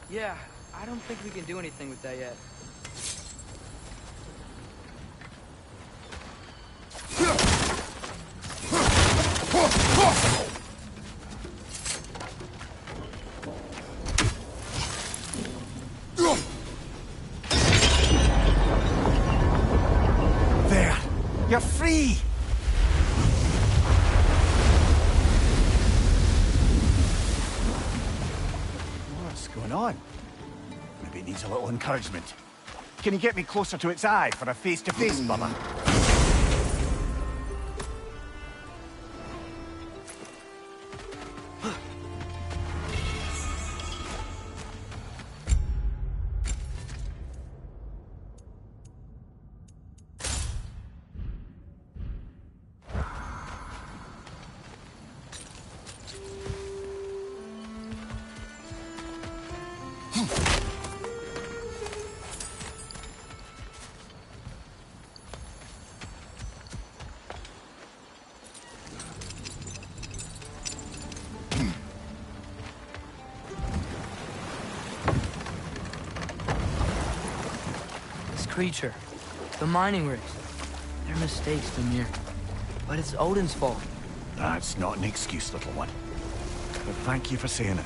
Speaker 2: Yeah, I don't think we can do anything with that yet.
Speaker 3: There! You're free! What's going on? Maybe it needs a little encouragement. Can you get me closer to its eye for a face-to-face, brother?
Speaker 2: Creature, the mining rigs. They're mistakes, Mimir. But it's Odin's fault.
Speaker 3: That's not an excuse, little one. But thank you for saying it.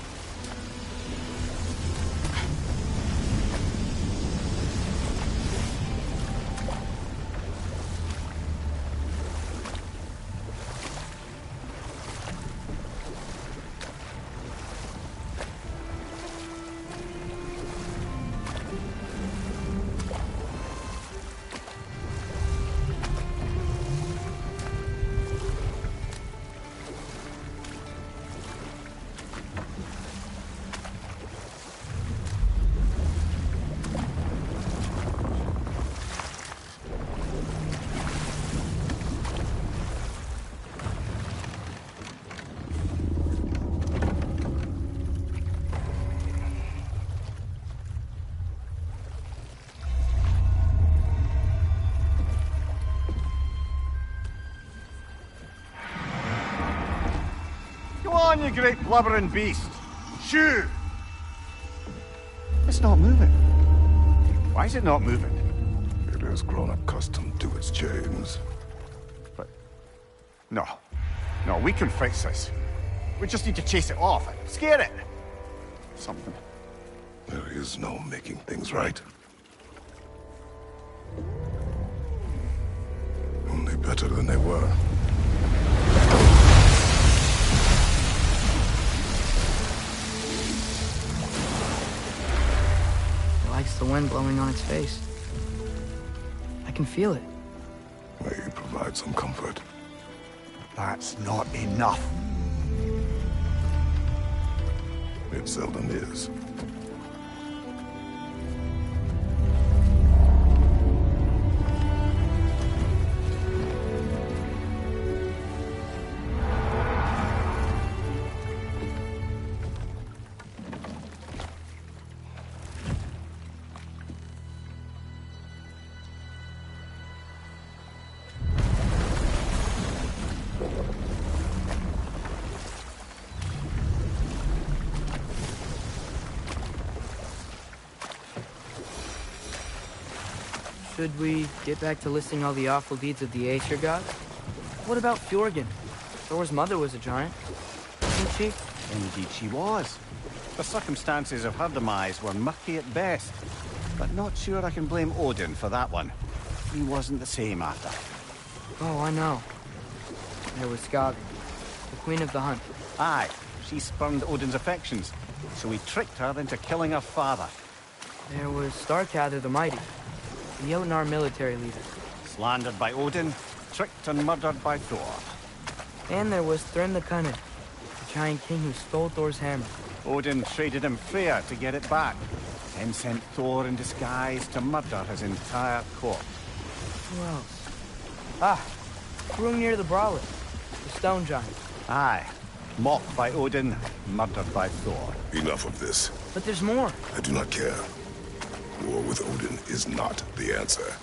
Speaker 3: Come on, you great blubbering beast! Shoo! It's not moving. Why is it not moving?
Speaker 1: It has grown accustomed to its chains.
Speaker 3: But... No. No, we can fix this. We just need to chase it off and scare it. Something.
Speaker 1: There is no making things right. Only better than they were.
Speaker 2: It likes the wind blowing on its face. I can feel it.
Speaker 1: May provide some comfort.
Speaker 3: That's not enough.
Speaker 1: It seldom is.
Speaker 2: Should we get back to listing all the awful deeds of the Aesir gods? What about Fjorgen? Thor's mother was a giant, wasn't she?
Speaker 3: Indeed she was. The circumstances of her demise were murky at best. But not sure I can blame Odin for that one. He wasn't the same after.
Speaker 2: Oh, I know. There was Skavi, the queen of the hunt.
Speaker 3: Aye, she spurned Odin's affections, so he tricked her into killing her father.
Speaker 2: There was Starkadr the Mighty, the Jotnar military leader.
Speaker 3: Slandered by Odin, tricked and murdered by Thor.
Speaker 2: And there was Thrym the Cunning, the giant king who stole Thor's hammer.
Speaker 3: Odin traded him Freya to get it back, then sent Thor in disguise to murder his entire court.
Speaker 2: Who else? Ah, Hrungnir the Brawler, the stone giant.
Speaker 3: Aye. Mocked by Odin, murdered by Thor.
Speaker 1: Enough of this.
Speaker 2: But there's more.
Speaker 1: I do not care. War with Odin is not the answer.